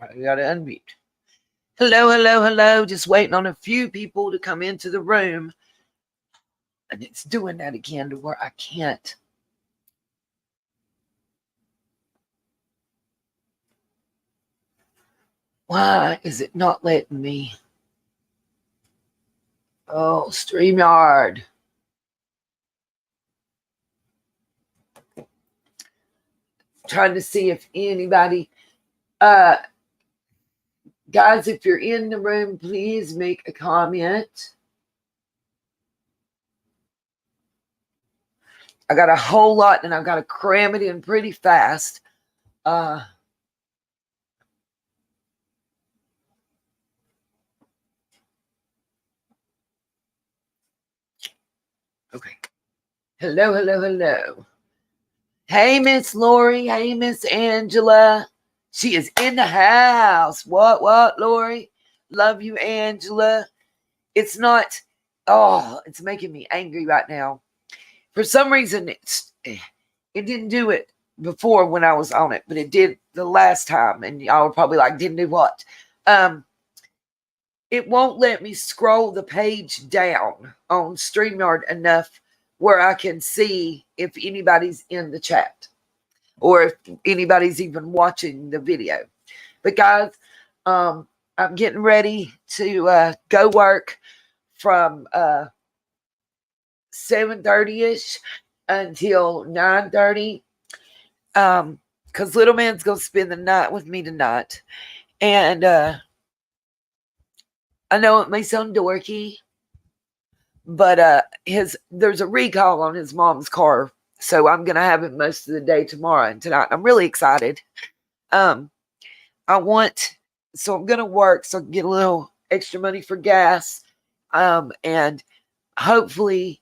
I gotta unmute. Hello, hello, hello. Just waiting on a few people to come into the room. And it's doing that again to where I can't. Why is it not letting me? Oh, StreamYard. Trying to see if anybody, guys, if you're in the room, please make a comment. I got a whole lot and I've got to cram it in pretty fast. Okay. Hello, hello, hello. Hey, Miss Lori. Hey, Miss Angela. She is in the house. What, Lori? Love you, Angela. It's not, it's making me angry right now. For some reason, it didn't do it before when I was on it, but it did the last time. And y'all were probably like, didn't do what? It won't let me scroll the page down on StreamYard enough where I can see if anybody's in the chat or if anybody's even watching the video. But guys, I'm getting ready to go work from 7:30ish until 9:30. Because little man's gonna spend the night with me tonight. And I know it may sound dorky, but there's a recall on his mom's car, so I'm gonna have it most of the day tomorrow and tonight. I'm really excited. I'm gonna work so I can get a little extra money for gas. And hopefully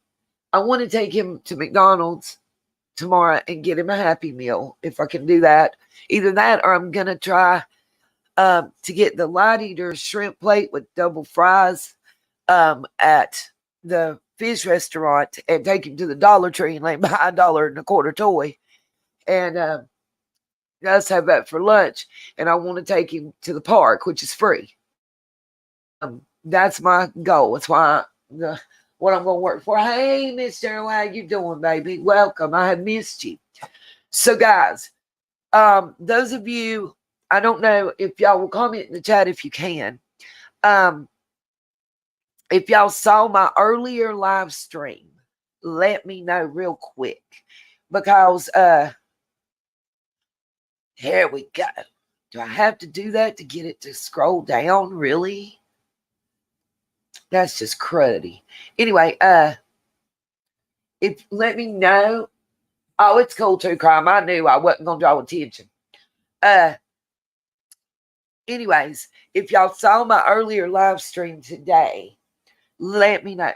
I want to take him to McDonald's tomorrow and get him a Happy Meal if I can do that. Either that or I'm gonna try to get the Light Eater shrimp plate with double fries at the fish restaurant and take him to the Dollar Tree and let him buy $1.25 toy. And let's have that for lunch. And I want to take him to the park, which is free. That's my goal. That's why what I'm going to work for. Hey, Miss Cheryl, how you doing, baby? Welcome. I have missed you. So, guys, those of you, I don't know if y'all will comment in the chat if you can. If y'all saw my earlier live stream, let me know real quick. Because here we go. Do I have to do that to get it to scroll down? Really? That's just cruddy. Anyway, let me know. Oh, it's cool too, crime. I knew I wasn't gonna draw attention. Anyways, if y'all saw my earlier live stream today, let me know.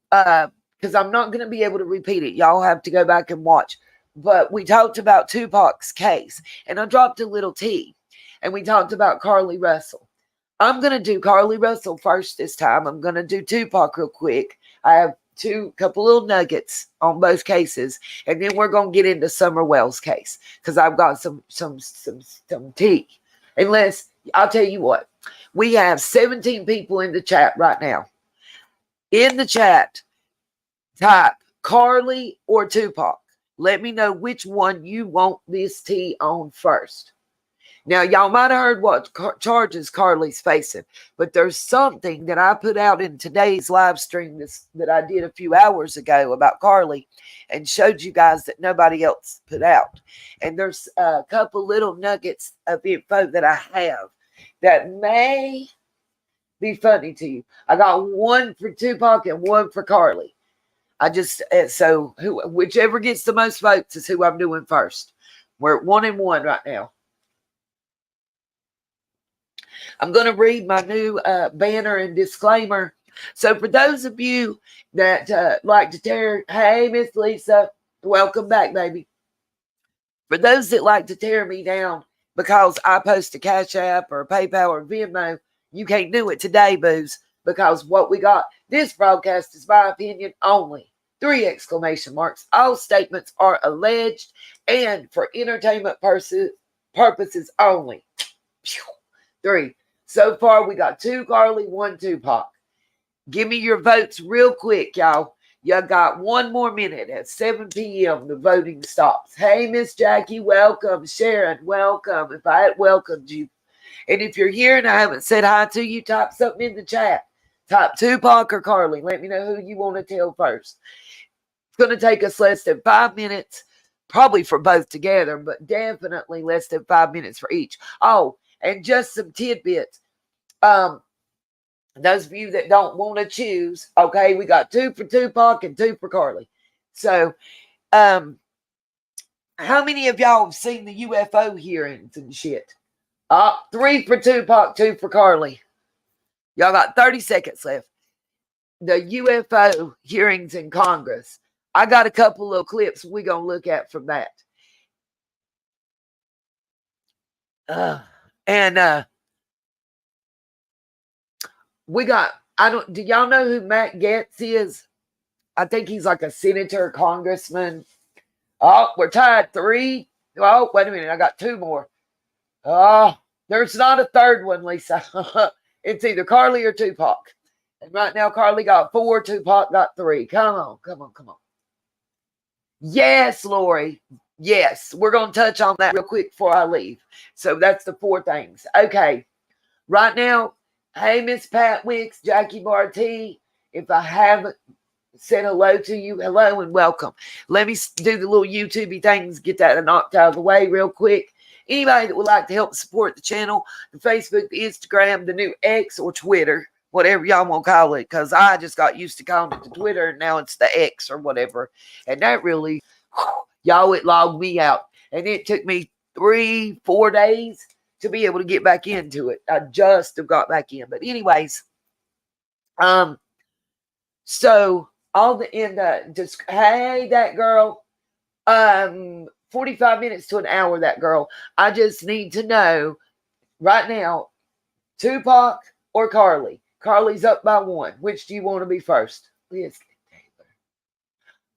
Because I'm not gonna be able to repeat it. Y'all have to go back and watch. But we talked about Tupac's case, and I dropped a little tea, and we talked about Carly Russell. I'm going to do Carly Russell first this time. I'm going to do Tupac real quick. I have couple little nuggets on both cases, and then we're going to get into Summer Wells' case because I've got some tea. Unless, I'll tell you what, we have 17 people in the chat right now. In the chat, type Carly or Tupac. Let me know which one you want this tea on first. Now, y'all might have heard what charges Carly's facing, but there's something that I put out in today's live stream that I did a few hours ago about Carly and showed you guys that nobody else put out. And there's a couple little nuggets of info that I have that may be funny to you. I got one for Tupac and one for Carly. Whichever gets the most votes is who I'm doing first. We're at 1-1 right now. I'm going to read my new banner and disclaimer. So for those of you that like to tear, hey, Miss Lisa, welcome back, baby. For those that like to tear me down because I post a Cash App or a PayPal or Venmo, you can't do it today, booze, because what we got, this broadcast is my opinion only. 3 exclamation marks. All statements are alleged and for entertainment purposes only. 3. So far, we got 2 Carly, 1 Tupac. Give me your votes real quick, y'all. You got 1 more minute. At 7 p.m., the voting stops. Hey, Miss Jackie, welcome. Sharon, welcome. If I had welcomed you. And if you're here and I haven't said hi to you, type something in the chat. Type Tupac or Carly. Let me know who you want to tell first. It's going to take us less than 5 minutes, probably for both together, but definitely less than 5 minutes for each. Oh, and just some tidbits. Those of you that don't want to choose, okay, we got 2 for Tupac and 2 for Carly. So, how many of y'all have seen the UFO hearings and shit? 3 for Tupac, 2 for Carly. Y'all got 30 seconds left. The UFO hearings in Congress. I got a couple of clips we're going to look at from that. We got, do y'all know who Matt Gaetz is? I think he's like a senator, congressman. Oh, we're tied 3. Oh, wait a minute. I got 2 more. Oh, there's not a third one, Lisa. It's either Carly or Tupac. And right now, Carly got 4, Tupac got 3. Come on. Yes, Lori. Yes, we're going to touch on that real quick before I leave. So that's the 4 things. Okay. Right now, hey, Miss Pat Wicks, Jackie Barty. If I haven't said hello to you, hello and welcome. Let me do the little YouTube things, get that knocked out of the way real quick. Anybody that would like to help support the channel, the Facebook, the Instagram, the new X or Twitter, whatever y'all want to call it, because I just got used to calling it the Twitter and now it's the X or whatever. And that really, y'all, it logged me out. And it took me 3-4 days to be able to get back into it. I just have got back in. But anyways, so all the end just hey, that girl, 45 minutes to an hour, that girl. I just need to know right now, Tupac or Carly? Carly's up by 1. Which do you want to be first? Liz Taylor.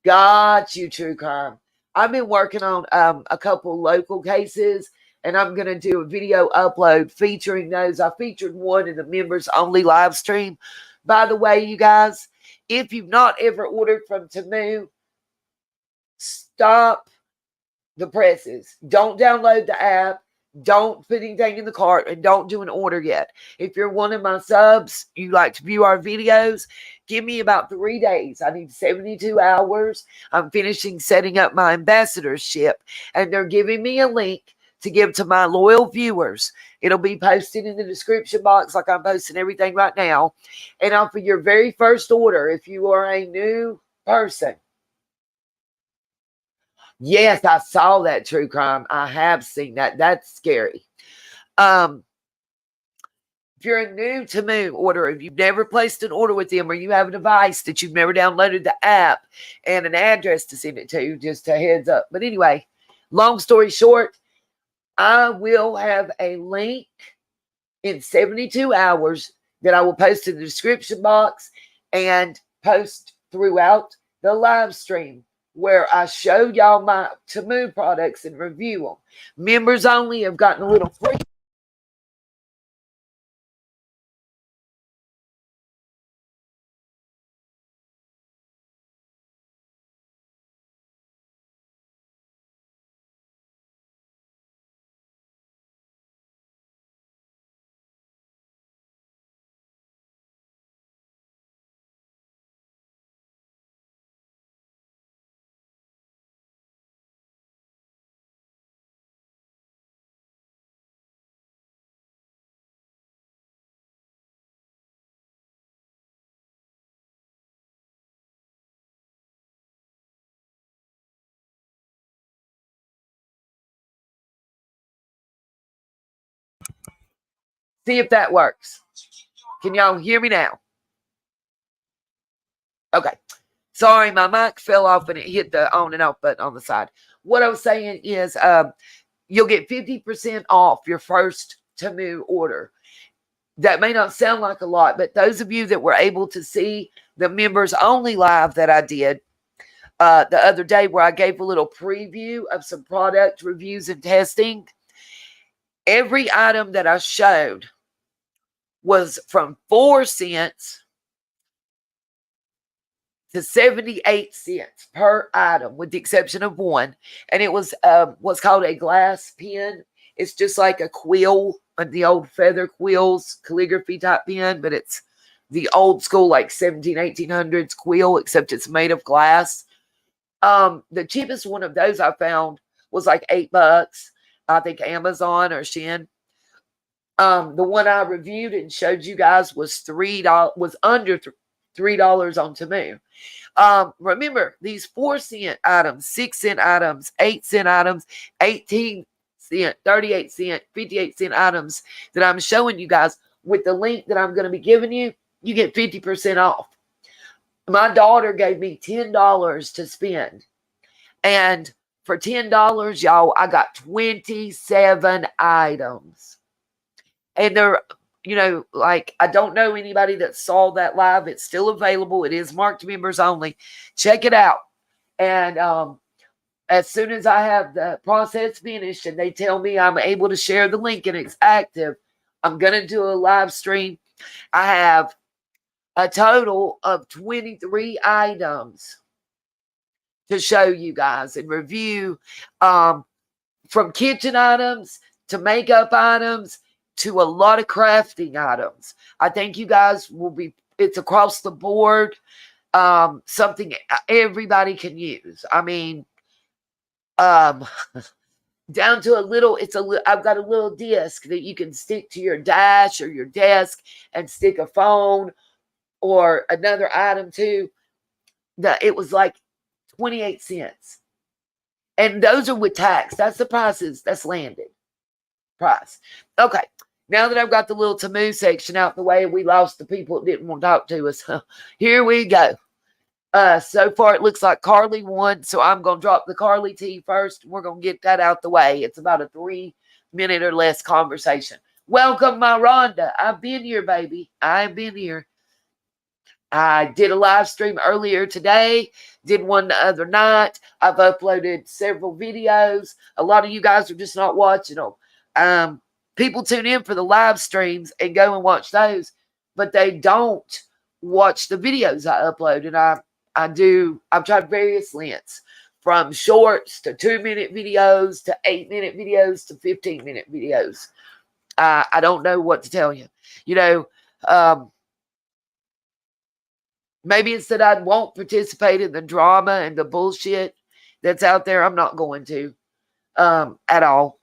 Got you, True Crime. I've been working on a couple local cases, and I'm going to do a video upload featuring those. I featured one in the members only live stream. By the way, you guys, if you've not ever ordered from Temu, stop the presses. Don't download the app. Don't put anything in the cart, and don't do an order yet. If you're one of my subs, you like to view our videos, give me about 3 days. I need 72 hours. I'm finishing setting up my ambassadorship, and they're giving me a link to give to my loyal viewers. It'll be posted in the description box like I'm posting everything right now. And for your very first order, if you are a new person, yes, I saw that, True Crime. I have seen that. That's scary. If you're a new Temu order, if you've never placed an order with them, or you have a device that you've never downloaded the app and an address to send it to, just a heads up. But anyway, long story short, I will have a link in 72 hours that I will post in the description box and post throughout the live stream, where I show y'all my Temu products and review them. Members only have gotten a little free. See if that works. Can y'all hear me now? Okay. Sorry, my mic fell off and it hit the on and off button on the side. What I was saying is you'll get 50% off your first Temu order. That may not sound like a lot, but those of you that were able to see the members only live that I did the other day, where I gave a little preview of some product reviews and testing, every item that I showed was from 4 cents to 78 cents per item, with the exception of one. And it was what's called a glass pen. It's just like a quill, the old feather quills, calligraphy type pen, but it's the old school, like 1800s quill, except it's made of glass. The cheapest one of those I found was like $8. I think Amazon or Shin. The one I reviewed and showed you guys was $3, was under $3 on Temu. Remember, these 4-cent items, 6-cent items, 8-cent items, 18-cent, 38-cent, 58-cent items that I'm showing you guys with the link that I'm going to be giving you, you get 50% off. My daughter gave me $10 to spend. And for $10, y'all, I got 27 items. And they're, like, I don't know anybody that saw that live. It's still available. It is marked members only. Check it out. And as soon as I have the process finished and they tell me I'm able to share the link and it's active, I'm going to do a live stream. I have a total of 23 items to show you guys and review, from kitchen items to makeup items to a lot of crafting items. I think you guys will be, it's across the board, something everybody can use. I mean, down to a little, I've got a little disc that you can stick to your dash or your desk and stick a phone or another item to. It was like 28 cents. And those are with tax. That's the prices that's landed. Price. Okay. Now that I've got the little Temu section out the way, we lost the people that didn't want to talk to us. Here we go. So far it looks like Carly won, so I'm going to drop the Carly tea first. We're going to get that out the way. It's about a 3-minute or less conversation. Welcome, my Rhonda. I've been here, baby. I've been here. I did a live stream earlier today, did one the other night. I've uploaded several videos. A lot of you guys are just not watching them. People tune in for the live streams and go and watch those, but they don't watch the videos I upload. And I've tried various lengths, from shorts to 2-minute videos to 8-minute videos to 15-minute videos. I don't know what to tell you. Maybe it's that I won't participate in the drama and the bullshit that's out there. I'm not going to, at all.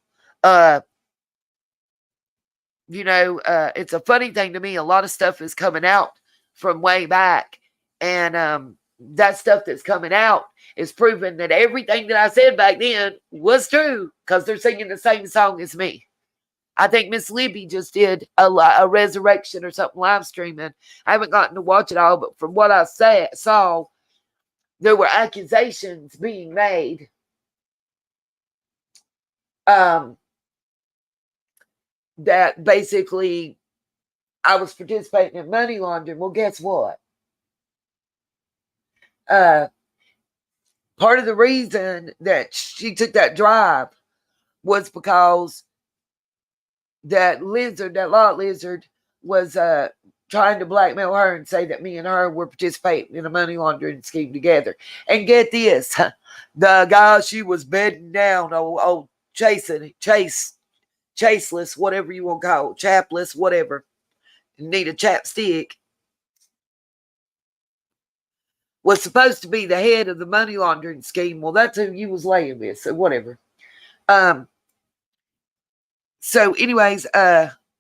It's a funny thing to me. A lot of stuff is coming out from way back. And that stuff that's coming out is proving that everything that I said back then was true, because they're singing the same song as me. I think Miss Libby just did a resurrection or something live streaming. I haven't gotten to watch it all, but from what I saw, there were accusations being made. That basically I was participating in money laundering. Well, guess what? Part of the reason that she took that drive was because that lot lizard was trying to blackmail her and say that me and her were participating in a money laundering scheme together. And get this, the guy she was bedding down, old Chaseless, whatever you want to call it, chapless, whatever, need a chapstick, was supposed to be the head of the money laundering scheme. Well, that's who you was laying with, so whatever. So anyways,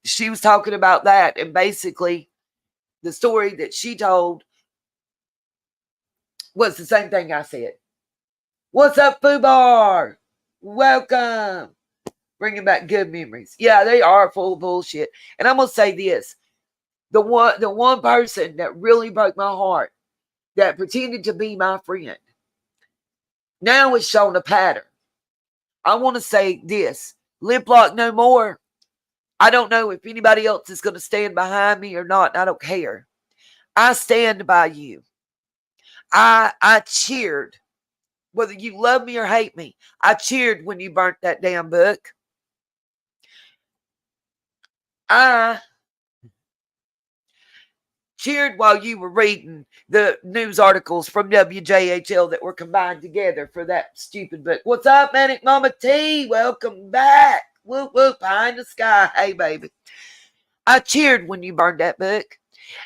she was talking about that, and basically the story that she told was the same thing I said. What's up, Fubar? Welcome. Bringing back good memories. Yeah, they are full of bullshit. And I'm going to say this. The one person that really broke my heart, that pretended to be my friend, now is showing a pattern. I want to say this. Lip lock no more. I don't know if anybody else is going to stand behind me or not. And I don't care. I stand by you. I cheered. Whether you love me or hate me, I cheered when you burnt that damn book. I cheered while you were reading the news articles from WJHL that were combined together for that stupid book. What's up, Manic Mama T? Welcome back. Whoop, whoop, high in the sky. Hey, baby. I cheered when you burned that book.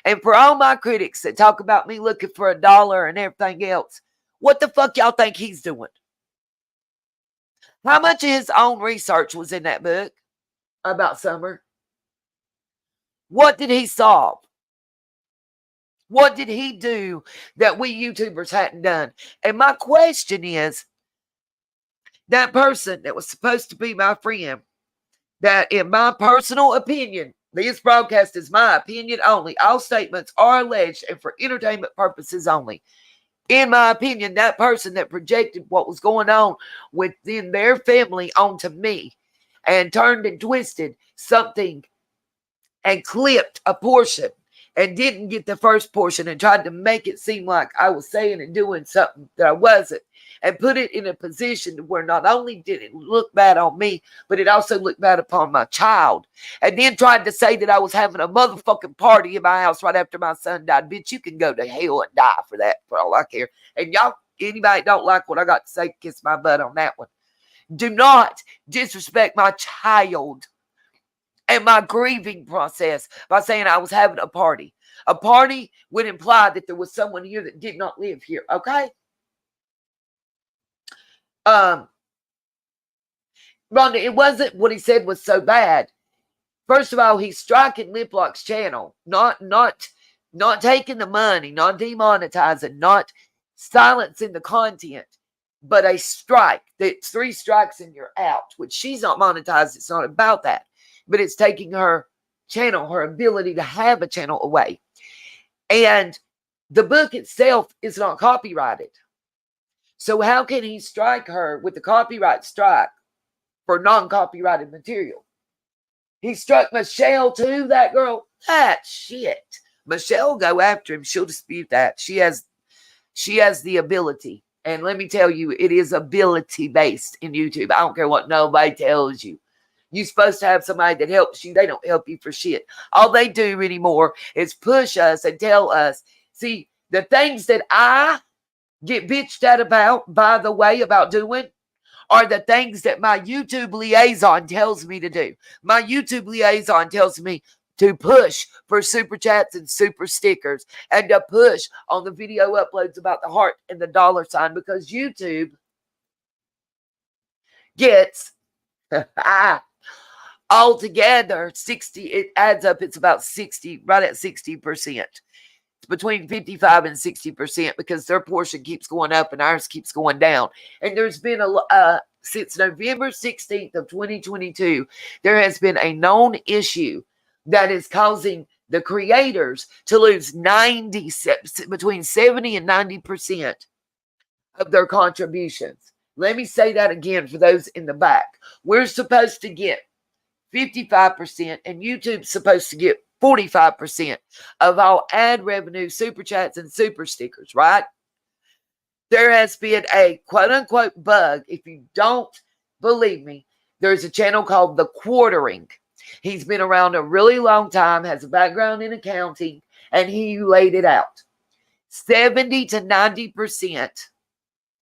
And for all my critics that talk about me looking for $1 and everything else, what the fuck y'all think he's doing? How much of his own research was in that book about Summer? What did he solve? What did he do that we YouTubers hadn't done? And my question is, that person that was supposed to be my friend, that in my personal opinion, this broadcast is my opinion only. All statements are alleged and for entertainment purposes only. In my opinion, that person that projected what was going on within their family onto me and turned and twisted something and clipped a portion and didn't get the first portion and tried to make it seem like I was saying and doing something that I wasn't, and put it in a position where not only did it look bad on me, but it also looked bad upon my child, and then tried to say that I was having a motherfucking party in my house right after my son died. Bitch, you can go to hell and die for that, for all I care. And y'all, anybody don't like what I got to say, kiss my butt on that one. Do not disrespect my child and my grieving process by saying I was having a party. A party would imply that there was someone here that did not live here, okay? Rhonda, it wasn't what he said was so bad. First of all, he's striking Liplock's channel, not taking the money, not demonetizing, not silencing the content, but a strike. It's 3 strikes and you're out, which she's not monetized. It's not about that. But it's taking her channel, her ability to have a channel away. And the book itself is not copyrighted. So how can he strike her with the copyright strike for non-copyrighted material? He struck Michelle too, that girl. That shit. Michelle go after him. She'll dispute that. She has the ability. And let me tell you, it is ability-based in YouTube. I don't care what nobody tells you. You're supposed to have somebody that helps you. They don't help you for shit. All they do anymore is push us and tell us. See, the things that I get bitched at about, by the way, about doing, are the things that my YouTube liaison tells me to do. My YouTube liaison tells me to push for super chats and super stickers and to push on the video uploads about the heart and the $sign, because YouTube gets altogether 60, it adds up, it's about 60, right at 60%. It's between 55 and 60% because their portion keeps going up and ours keeps going down. And there's been since November 16th of 2022, there has been a known issue that is causing the creators to lose between 70 and 90% of their contributions. Let me say that again for those in the back. We're supposed to get 55%, and YouTube's supposed to get 45% of all ad revenue, super chats, and super stickers, right? There has been a quote-unquote bug. If you don't believe me, there's a channel called The Quartering. He's been around a really long time, has a background in accounting, and he laid it out. 70 to 90%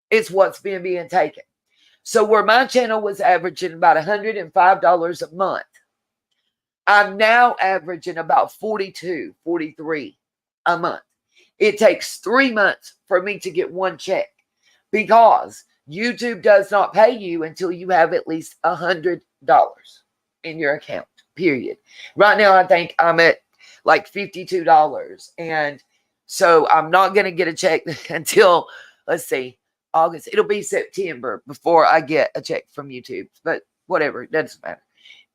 is what's been being taken. So where my channel was averaging about $105 a month, I'm now averaging about $42, $43 a month. It takes 3 months for me to get one check because YouTube does not pay you until you have at least $100 in your account, period. Right now, I think I'm at like $52. And so I'm not going to get a check until, let's see, August. It'll be September before I get a check from YouTube. But whatever, it doesn't matter.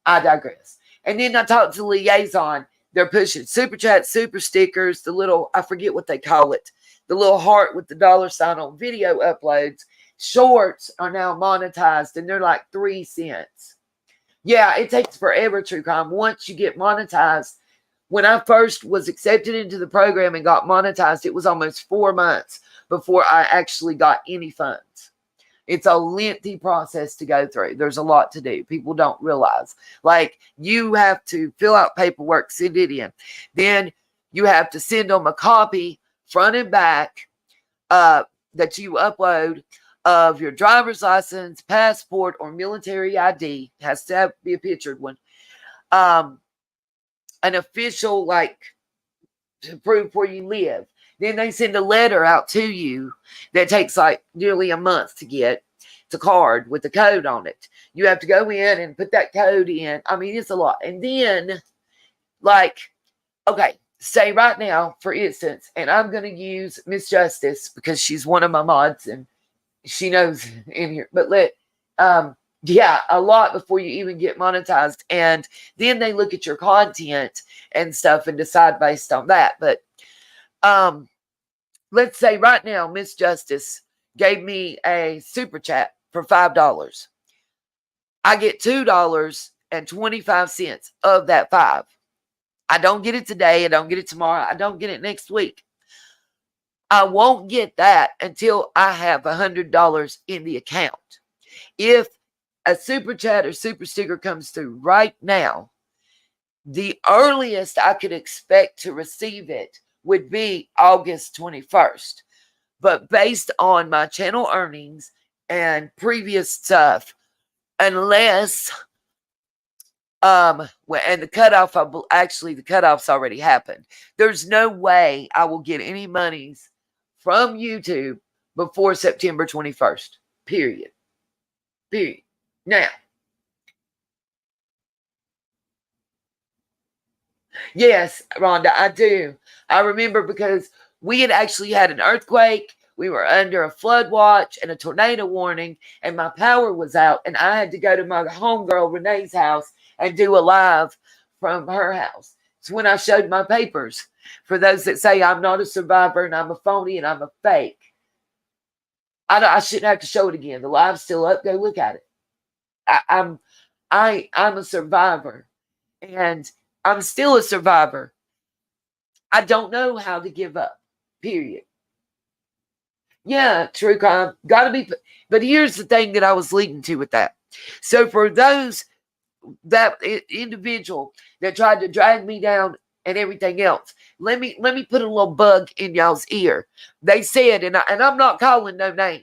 I digress. And then I talked to Liaison. They're pushing super chats, super stickers, the little, I forget what they call it, the little heart with the $sign on video uploads. Shorts are now monetized, and they're like 3 cents. Yeah, it takes forever, True Crime. Once you get monetized, when I first was accepted into the program and got monetized, it was almost 4 months before I actually got any funds. It's a lengthy process to go through. There's a lot to do. People don't realize. Like, you have to fill out paperwork, send it in. Then you have to send them a copy, front and back, that you upload of your driver's license, passport, or military ID. Has to be a pictured one. An official, like, to prove where you live. Then they send a letter out to you that takes like nearly a month to get. It's a card with the code on it. You have to go in and put that code in. I mean, it's a lot. And then, like, okay, say right now, for instance, and I'm going to use Miss Justice because she's one of my mods and she knows in here. But yeah, a lot before you even get monetized. And then they look at your content and stuff and decide based on that. But let's say right now, Miss Justice gave me a super chat for $5. I get $2.25 of that $5. I don't get it today. I don't get it tomorrow. I don't get it next week. I won't get that until I have $100 in the account. If a super chat or super sticker comes through right now, the earliest I could expect to receive it would be August 21st. But based on my channel earnings and previous stuff, unless and the cutoff, the cutoff's already happened. There's no way I will get any monies from YouTube before September 21st. Period. Now, yes, Rhonda, I do. I remember because we had actually had an earthquake. We were under a flood watch and a tornado warning, and my power was out, and I had to go to my homegirl Renee's house and do a live from her house. It's when I showed my papers. For those that say I'm not a survivor and I'm a phony and I'm a fake, I shouldn't have to show it again. The live's still up. Go look at it. I'm a survivor, and I'm still a survivor. I don't know how to give up. Period. Yeah, true crime. Gotta be. But here's the thing that I was leading to with that. So for that individual that tried to drag me down and everything else, let me put a little bug in y'all's ear. They said, and I'm not calling no name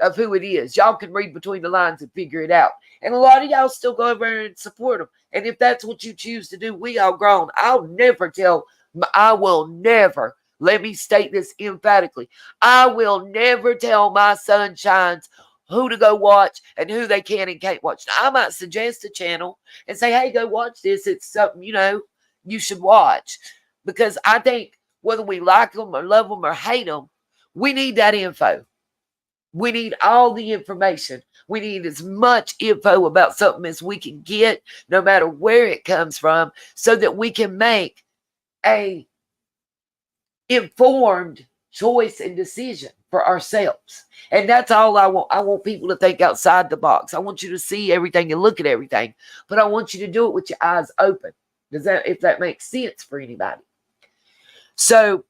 of who it is. Y'all can read between the lines and figure it out. And a lot of y'all still go over and support them. And if that's what you choose to do, we all grown. I will never, let me state this emphatically, I will never tell my sunshines who to go watch and who they can and can't watch. Now, I might suggest a channel and say, hey, go watch this. It's something, you should watch. Because I think whether we like them or love them or hate them, we need that info. We need all the information. We need as much info about something as we can get, no matter where it comes from, so that we can make a informed choice and decision for ourselves. And that's all I want. I want people to think outside the box. I want you to see everything and look at everything, but I want you to do it with your eyes open. If that makes sense for anybody? So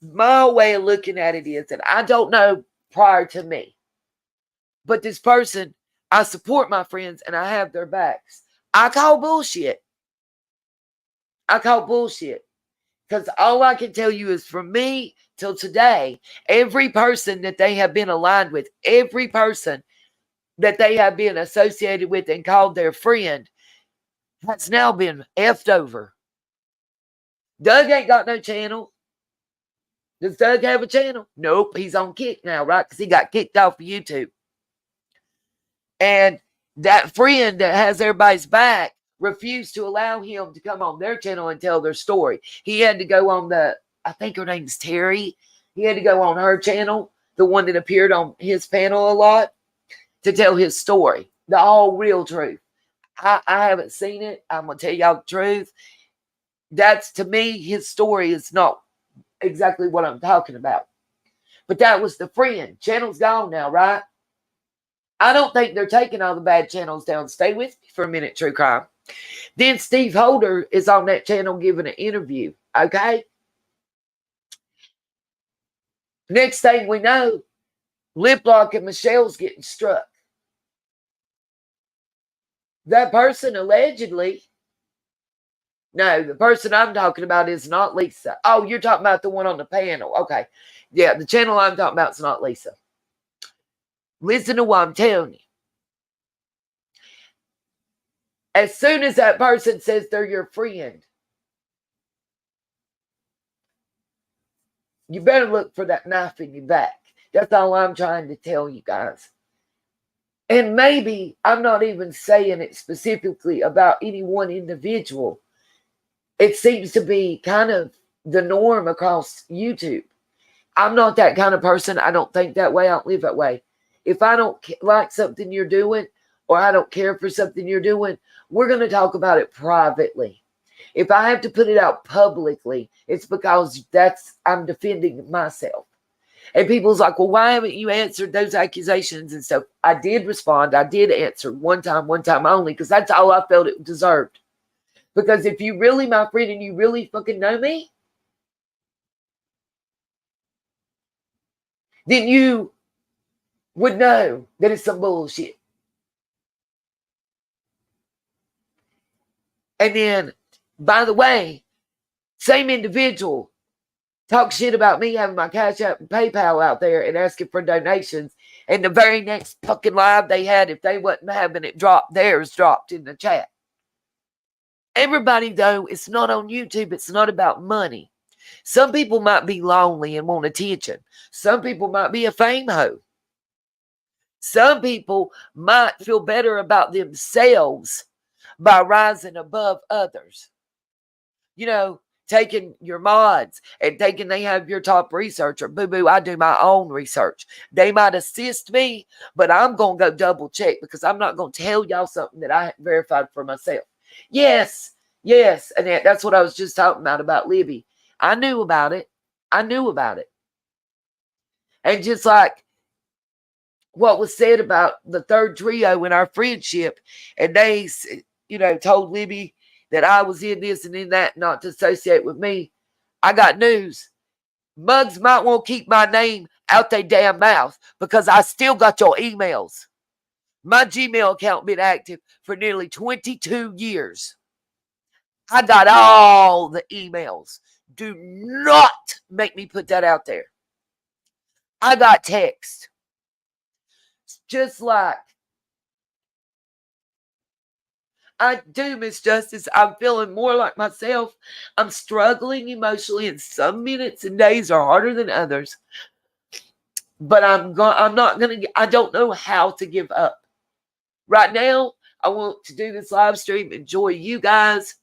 my way of looking at it is that I don't know prior to me, but this person, I support my friends and I have their backs. I call bullshit. Because all I can tell you is from me till today, every person that they have been aligned with, every person that they have been associated with and called their friend has now been effed over. Doug ain't got no channel. Does Doug have a channel? Nope. He's on Kick now, right? Because he got kicked off of YouTube. And that friend that has everybody's back refused to allow him to come on their channel and tell their story. He had to go on I think her name's Terry. He had to go on her channel, the one that appeared on his panel a lot, to tell his story, the all real truth. I haven't seen it. I'm going to tell y'all the truth. That's, to me, his story is not exactly what I'm talking about. But that was the friend. Channel's gone now, right? I don't think they're taking all the bad channels down. Stay with me for a minute, True Crime. Then Steve Holder is on that channel giving an interview, okay? Next thing we know, Lip lock and Michelle's getting struck. That person allegedly, no, the person I'm talking about is not Lisa. Oh, you're talking about the one on the panel. Okay. Yeah, the channel I'm talking about is not Lisa. Listen to what I'm telling you. As soon as that person says they're your friend, you better look for that knife in your back. That's all I'm trying to tell you guys. And maybe I'm not even saying it specifically about any one individual. It seems to be kind of the norm across YouTube. I'm not that kind of person. I don't think that way. I don't live that way. If I don't like something you're doing, or I don't care for something you're doing, we're going to talk about it privately. If I have to put it out publicly, it's because I'm defending myself. And people's like, well, why haven't you answered those accusations and stuff? I did respond. I did answer one time only, because that's all I felt it deserved. Because if you really my friend and you really fucking know me, then you would know that it's some bullshit. And then, by the way, same individual talk shit about me having my Cash App and PayPal out there and asking for donations. And the very next fucking live they had, if they wasn't having it dropped, theirs dropped in the chat. Everybody, though, it's not on YouTube. It's not about money. Some people might be lonely and want attention. Some people might be a fame hoe. Some people might feel better about themselves by rising above others. You know, taking your mods and thinking they have your top researcher. Boo-boo, I do my own research. They might assist me, but I'm going to go double check, because I'm not going to tell y'all something that I haven't verified for myself. Yes. And that's what I was just talking about Libby. I knew about it. And just like what was said about the third trio in our friendship, and they, told Libby that I was in this and in that, not to associate with me. I got news. Mugs might want to keep my name out their damn mouth, because I still got your emails. My Gmail account been active for nearly 22 years. I got all the emails. Do not make me put that out there. I got text. Just like I do, Miss Justice. I'm feeling more like myself. I'm struggling emotionally, and some minutes and days are harder than others. But I don't know how to give up. Right now, I want to do this live stream, enjoy you guys,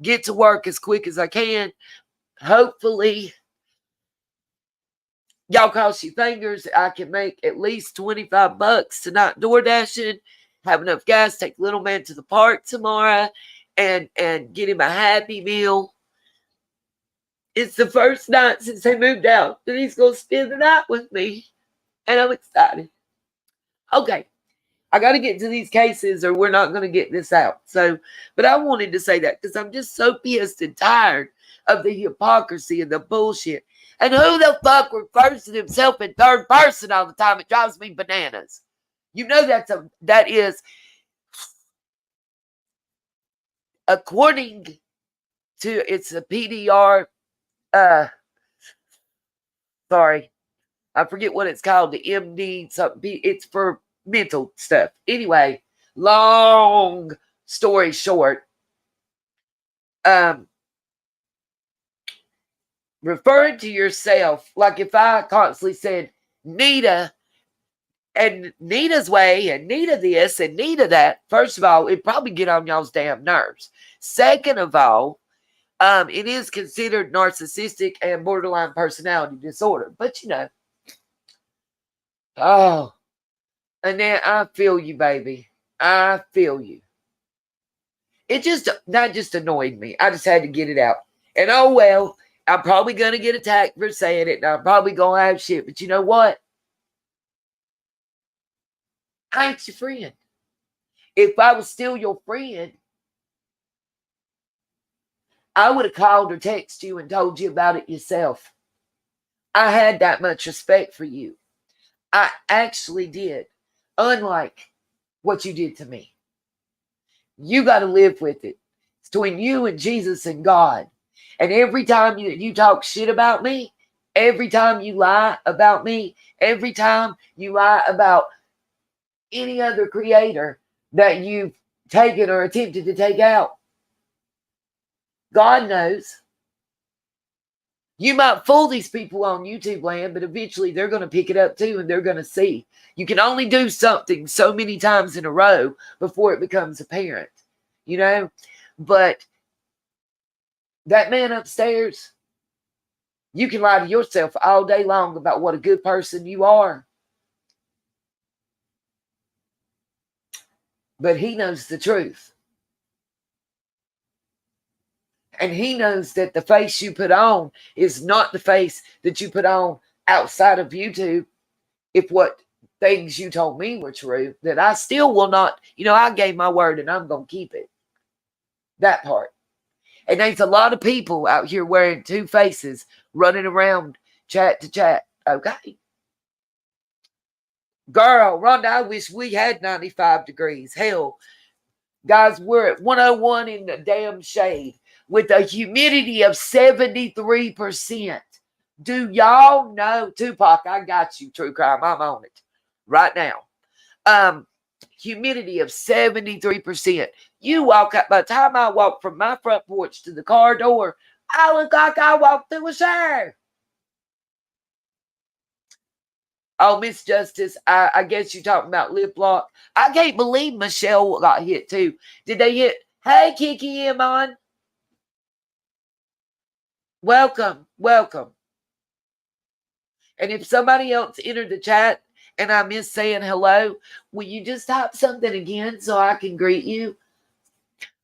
get to work as quick as I can. Hopefully, y'all cross your fingers. I can make at least $25 tonight door dashing. Have enough gas, take little man to the park tomorrow, and get him a Happy Meal. It's the first night since they moved out that he's going to spend the night with me, and I'm excited. Okay, I got to get to these cases, or we're not going to get this out. So, but I wanted to say that because I'm just so pissed and tired of the hypocrisy and the bullshit. And who the fuck refers to himself in third person all the time? It drives me bananas. You know that is, according to, it's a PDR, sorry, I forget what it's called, the MD something. It's for mental stuff. Anyway, long story short, referring to yourself, like if I constantly said Nita and Nita's way and Nita this and Nita that, first of all, it'd probably get on y'all's damn nerves. Second of all, it is considered narcissistic and borderline personality disorder. But oh, and then I feel you, baby. I feel you. That just annoyed me. I just had to get it out. And oh well, I'm probably going to get attacked for saying it, and I'm probably going to have shit. But you know what? I ain't your friend. If I was still your friend, I would have called or texted you and told you about it yourself. I had that much respect for you. I actually did. Unlike what you did to me. You got to live with it. It's between you and Jesus and God. And every time you talk shit about me, every time you lie about me, every time you lie about any other creator that you've taken or attempted to take out, God knows. You might fool these people on YouTube land, but eventually they're going to pick it up too, and they're going to see. You can only do something so many times in a row before it becomes apparent, you know? But that man upstairs, you can lie to yourself all day long about what a good person you are. But he knows the truth. And he knows that the face you put on is not the face that you put on outside of YouTube. If what things you told me were true, that I still will not, I gave my word and I'm going to keep it. That part. And there's a lot of people out here wearing two faces, running around chat to chat. Okay. Girl, Rhonda, I wish we had 95 degrees. Hell, guys, we're at 101 in the damn shade with a humidity of 73%. Do y'all know, Tupac, I got you, true crime. I'm on it right now. Humidity of 73%. You walk up, by the time I walk from my front porch to the car door, I look like I walked through a shower. Oh, Miss Justice, I guess you're talking about lip lock. I can't believe Michelle got hit too. Did they hit? Hey, Kiki Iman. Welcome. And if somebody else entered the chat and I miss saying hello, will you just type something again so I can greet you?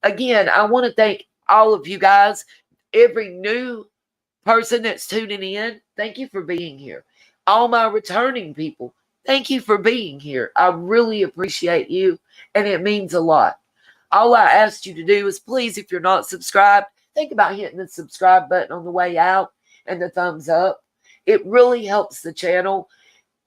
Again, I want to thank all of you guys. Every new person that's tuning in, thank you for being here. All my returning people, thank you for being here. I really appreciate you, and it means a lot. All I asked you to do is please, if you're not subscribed, think about hitting the subscribe button on the way out and the thumbs up. It really helps the channel.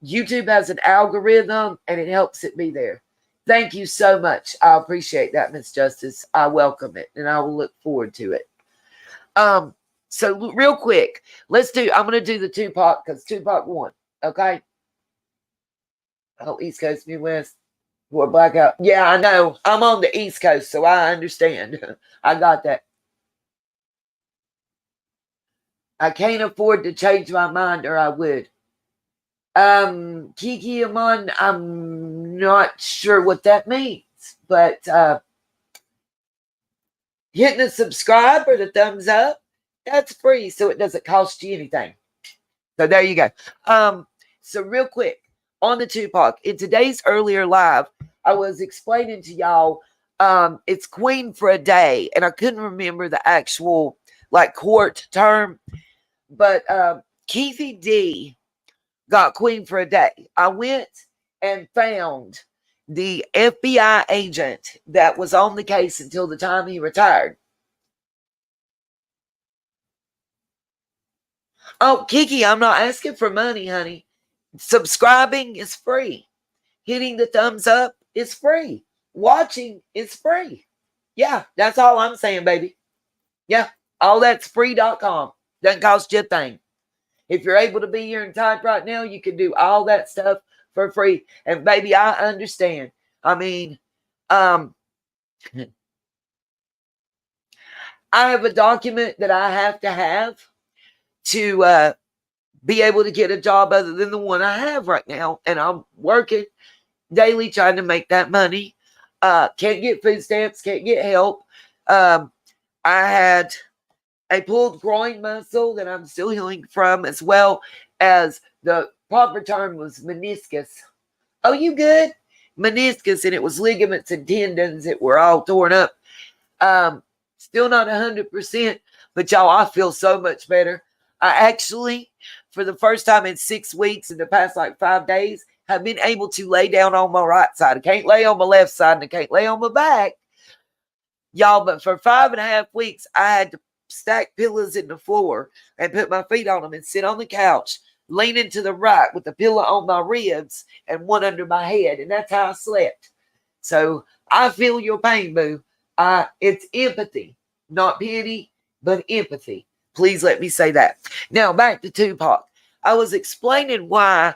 YouTube has an algorithm, and it helps it be there. Thank you so much. I appreciate that, Miss Justice. I welcome it, and I will look forward to it. So real quick, I'm going to do the Tupac because Tupac won. Okay. Oh, East Coast, Midwest. What blackout? Yeah, I know. I'm on the East Coast, so I understand. I got that. I can't afford to change my mind, or I would. Kiki Amon, I'm not sure what that means, but hitting the subscribe or the thumbs up, that's free, so it doesn't cost you anything. So there you go. So real quick, on the Tupac, in today's earlier live, I was explaining to y'all, it's queen for a day, and I couldn't remember the actual court term, but Keefe D got queen for a day. I went and found the FBI agent that was on the case until the time he retired. Oh, Kiki, I'm not asking for money, honey. Subscribing is free. Hitting the thumbs up is free. Watching is free. Yeah, that's all I'm saying, baby. Yeah, all that's free.com. Doesn't cost you a thing. If you're able to be here and type right now, you can do all that stuff for free. And baby, I understand. I mean, I have a document that I have to be able to get a job other than the one I have right now. And I'm working daily trying to make that money. Can't get food stamps, can't get help. I had a pulled groin muscle that I'm still healing from, as well as the proper term was meniscus. Oh, you good? Meniscus, and it was ligaments and tendons that were all torn up. Still not 100%, but y'all, I feel so much better. I actually, for the first time in 6 weeks in the past 5 days, have been able to lay down on my right side. I can't lay on my left side, and I can't lay on my back. Y'all, but for 5.5 weeks, I had to stack pillows in the floor and put my feet on them and sit on the couch leaning to the right with the pillow on my ribs and one under my head. And that's how I slept. So I feel your pain, boo. It's empathy, not pity, but empathy. Please let me say that. Now back to Tupac. I was explaining why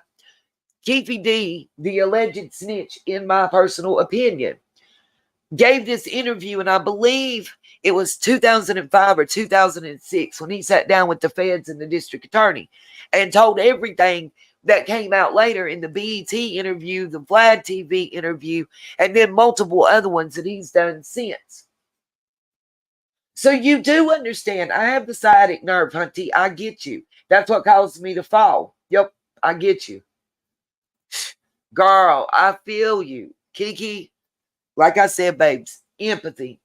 Keefe D, the alleged snitch, in my personal opinion, gave this interview, and I believe it was 2005 or 2006 when he sat down with the feds and the district attorney and told everything that came out later in the BET interview, the Vlad TV interview, and then multiple other ones that he's done since. So you do understand, I have the sciatic nerve, Hunty. I get you. That's what caused me to fall. Yep, I get you. Girl, I feel you. Kiki, like I said, babes, empathy.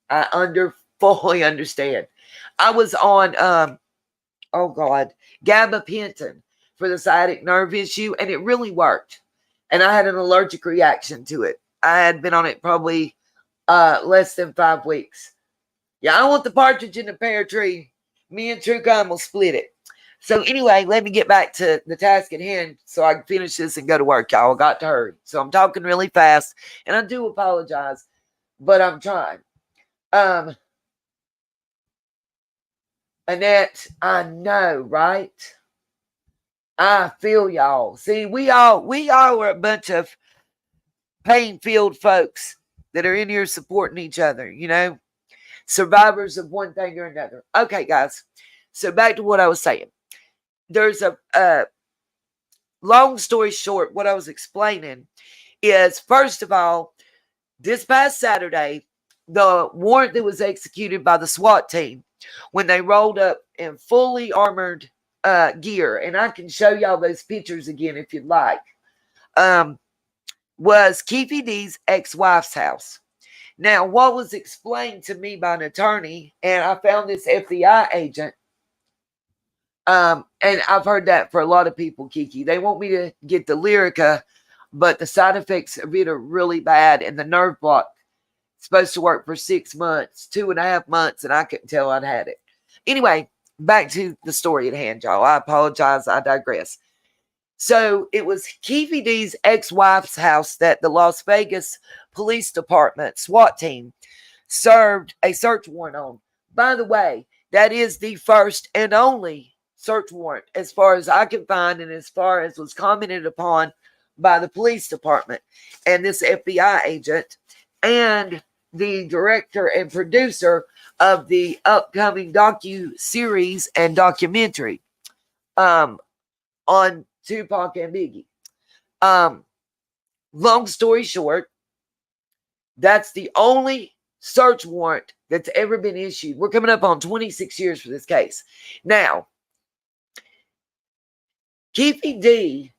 I fully understand. I was on gabapentin for the sciatic nerve issue, and it really worked. And I had an allergic reaction to it. I had been on it probably less than 5 weeks. Yeah, I want the partridge in the pear tree. Me and True Crime will split it. So anyway, let me get back to the task at hand so I can finish this and go to work, y'all. I got to hurry. So I'm talking really fast, and I do apologize, but I'm trying. Annette, I know, right? I feel y'all. See, we all are a bunch of pain-filled folks that are in here supporting each other, you know? Survivors of one thing or another. Okay, guys. So back to what I was saying. There's a long story short, what I was explaining is, first of all, this past Saturday, the warrant that was executed by the SWAT team when they rolled up in fully armored gear, and I can show y'all those pictures again if you'd like, was Keefe D's ex-wife's house. Now, what was explained to me by an attorney, and I found this FBI agent, and I've heard that for a lot of people, Kiki. They want me to get the Lyrica, but the side effects of it are really bad, and the nerve block is supposed to work for 6 months, 2.5 months, and I couldn't tell I'd had it. Anyway, back to the story at hand, y'all. I apologize. I digress. So it was Keefe D's ex-wife's house that the Las Vegas Police Department SWAT team served a search warrant on. By the way, that is the first and only search warrant as far as I can find and as far as was commented upon by the police department and this FBI agent and the director and producer of the upcoming docu-series and documentary on Tupac and Biggie. Long story short, that's the only search warrant that's ever been issued. We're coming up on 26 years for this case. Now, Keefe D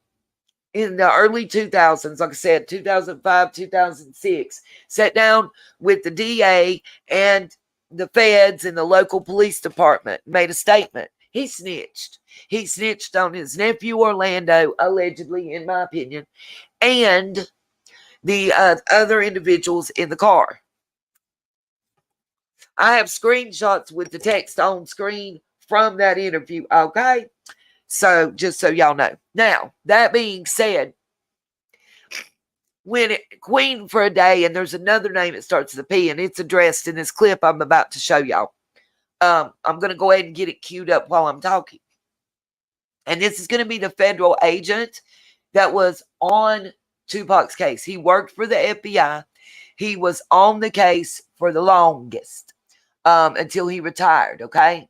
in the early 2000s, like I said, 2005, 2006, sat down with the DA and the feds and the local police department, made a statement. He snitched. He snitched on his nephew Orlando, allegedly, in my opinion, and the other individuals in the car. I have screenshots with the text on screen from that interview, okay? So, just so y'all know. Now, that being said, when Queen for a Day, and there's another name that starts with a P, and it's addressed in this clip I'm about to show y'all. I'm going to go ahead and get it queued up while I'm talking. And this is going to be the federal agent that was on Tupac's case. He worked for the FBI. He was on the case for the longest until he retired, okay?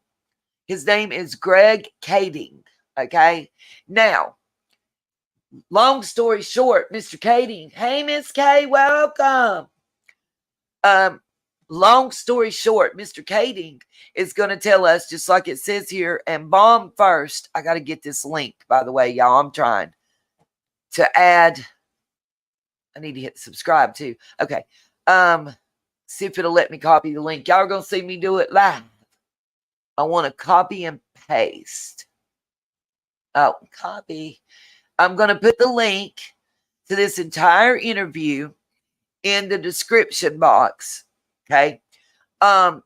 His name is Greg Kading, okay? Now, long story short, Mr. Kading. Hey, Miss K, welcome. Long story short, Mr. Kading is going to tell us, just like it says here, and bomb first. I got to get this link, by the way, y'all. I'm trying to add. I need to hit subscribe too. Okay. See if it'll let me copy the link. Y'all are going to see me do it live. I want to copy and paste. Oh, copy. I'm going to put the link to this entire interview in the description box. Okay. And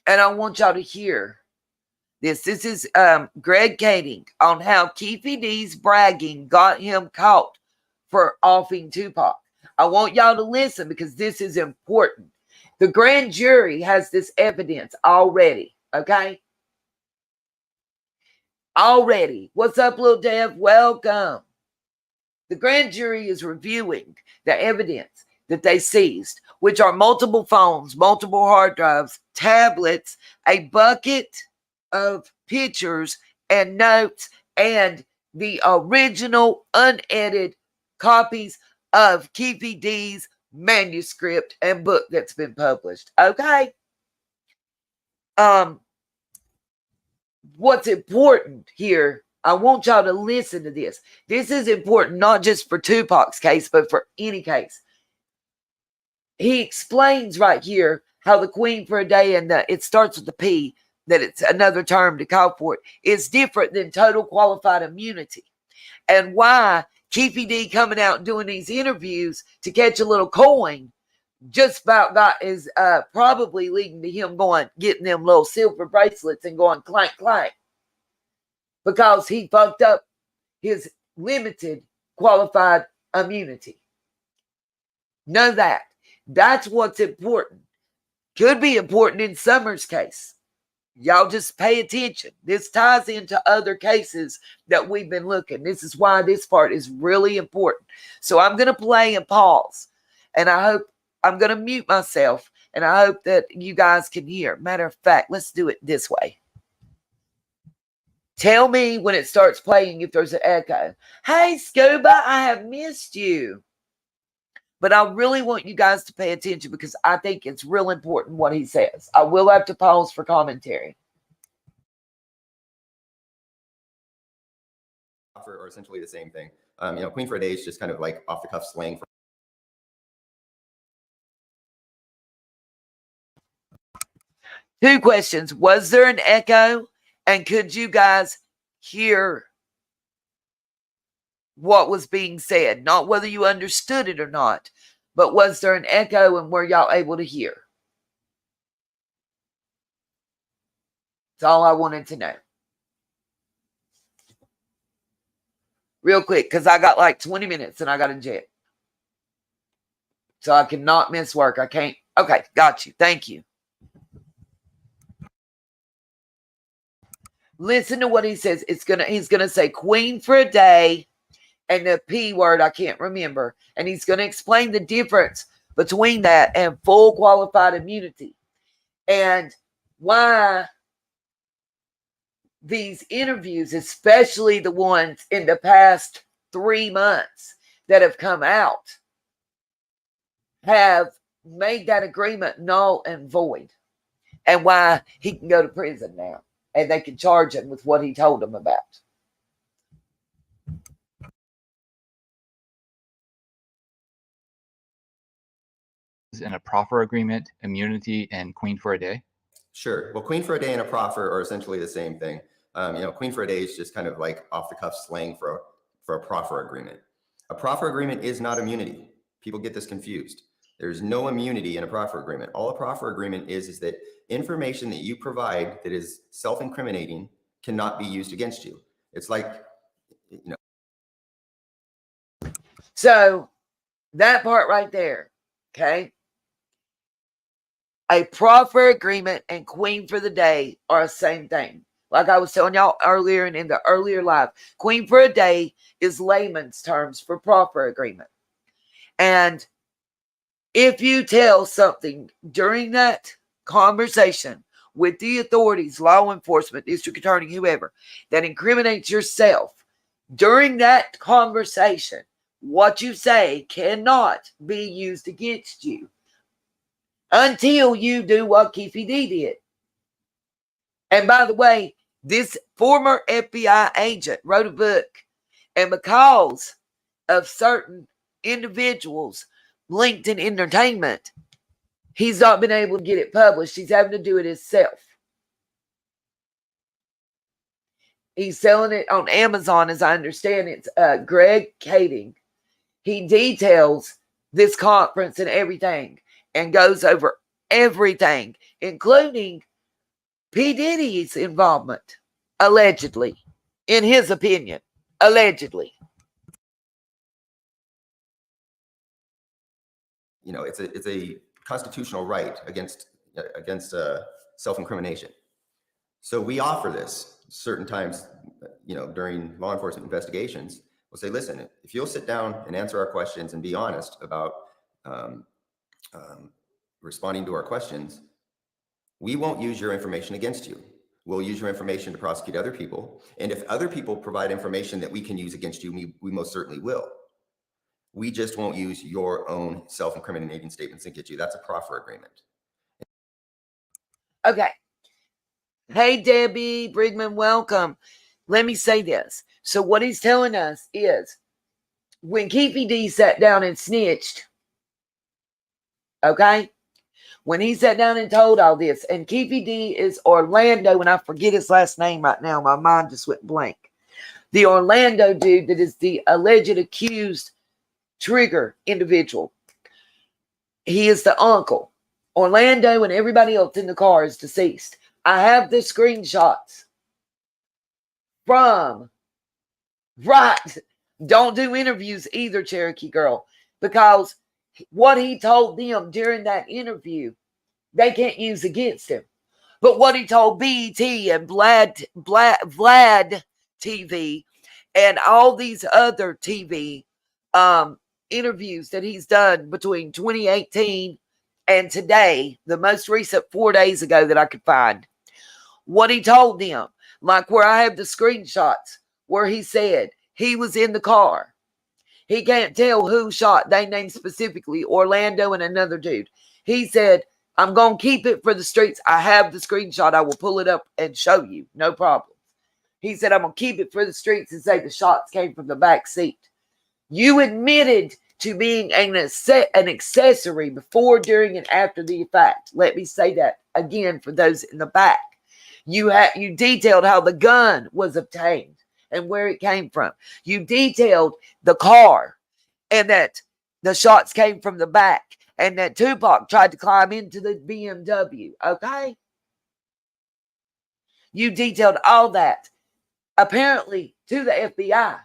I want y'all to hear This is Greg Kading on how Keefe D's bragging got him caught for offing Tupac. I want y'all to listen because this is important. The grand jury has this evidence already, okay? Already. What's up, Lil Dev? Welcome. The grand jury is reviewing the evidence that they seized, which are multiple phones, multiple hard drives, tablets, a bucket of pictures and notes, and the original unedited copies of Keefe D's manuscript and book that's been published. Okay? What's important here, I want y'all to listen to this. This is important not just for Tupac's case, but for any case. He explains right here how the Queen for a Day, and it starts with the P, that it's another term to call for it, is different than total qualified immunity. And why Keefe D coming out and doing these interviews to catch a little coin just about got is probably leading to him getting them little silver bracelets and going clank, clank. Because he fucked up his limited qualified immunity. Know that. That's what's important. Could be important in Summer's case. Y'all just pay attention. This ties into other cases that we've been looking. This is why this part is really important. So I'm going to play and pause. And I hope I'm going to mute myself. And I hope that you guys can hear. Matter of fact, let's do it this way. Tell me when it starts playing if there's an echo. Hey, Scuba, I have missed you. But I really want you guys to pay attention because I think it's real important what he says. I will have to pause for commentary. Are essentially the same thing. Queen for a Day is just kind of like off the cuff slang. Two questions. Was there an echo? And could you guys hear what was being said? Not whether you understood it or not, but was there an echo and were y'all able to hear? That's all I wanted to know. Real quick, because I got like 20 minutes and I got a jet. So I cannot miss work. I can't. Okay, got you. Thank you. Listen to what he says. He's gonna say Queen for a Day and the P word I can't remember. And he's gonna explain the difference between that and full qualified immunity. And why these interviews, especially the ones in the past 3 months that have come out, have made that agreement null and void. And why he can go to prison now. And they can charge him with what he told them about. In a proffer agreement, immunity, and Queen for a Day? Sure. Well, Queen for a Day and a proffer are essentially the same thing. Queen for a Day is just kind of like off the cuff slang for a proffer agreement. A proffer agreement is not immunity. People get this confused. There's no immunity in a proffer agreement. All a proffer agreement is that information that you provide that is self-incriminating cannot be used against you. It's like, So that part right there, okay? A proffer agreement and Queen for the Day are the same thing. Like I was telling y'all earlier and in the earlier live, Queen for a Day is layman's terms for proffer agreement. And if you tell something during that conversation with the authorities, law enforcement, district attorney, whoever, that incriminates yourself, during that conversation, what you say cannot be used against you until you do what Keefe D did. And by the way, this former FBI agent wrote a book, and because of certain individuals linked in entertainment, he's not been able to get it published. He's having to do it himself. He's selling it on Amazon, as I understand. It's Greg Kading. He details this conference and everything and goes over everything, including P. Diddy's involvement, allegedly, in his opinion, allegedly. You know, it's a constitutional right against self-incrimination. So we offer this certain times, you know, during law enforcement investigations. We'll say, listen, if you'll sit down and answer our questions and be honest about responding to our questions, we won't use your information against you. We'll use your information to prosecute other people. And if other people provide information that we can use against you, we most certainly will. We just won't use your own self-incriminating statements against you. That's a proffer agreement. Okay. Hey, Debbie Brigman, welcome. Let me say this. So what he's telling us is when Keefy D sat down and snitched, okay, when he sat down and told all this, and Keefy D is Orlando, and I forget his last name right now. My mind just went blank. The Orlando dude that is the alleged accused trigger individual. He is the uncle. Orlando and everybody else in the car is deceased. I have the screenshots from, right, don't do interviews either, Cherokee Girl, because what he told them during that interview, they can't use against him. But what he told BET and Vlad TV and all these other TV interviews that he's done between 2018 and today, the most recent 4 days ago that I could find, what he told them, like where I have the screenshots where he said he was in the car. He can't tell who shot. They named specifically Orlando and another dude. He said, I'm going to keep it for the streets. I have the screenshot. I will pull it up and show you. No problem. He said, I'm going to keep it for the streets and say the shots came from the back seat. You admitted to being an accessory before, during, and after the fact. Let me say that again for those in the back. You detailed how the gun was obtained and where it came from. You detailed the car and that the shots came from the back and that Tupac tried to climb into the BMW. Okay? You detailed all that apparently to the FBI,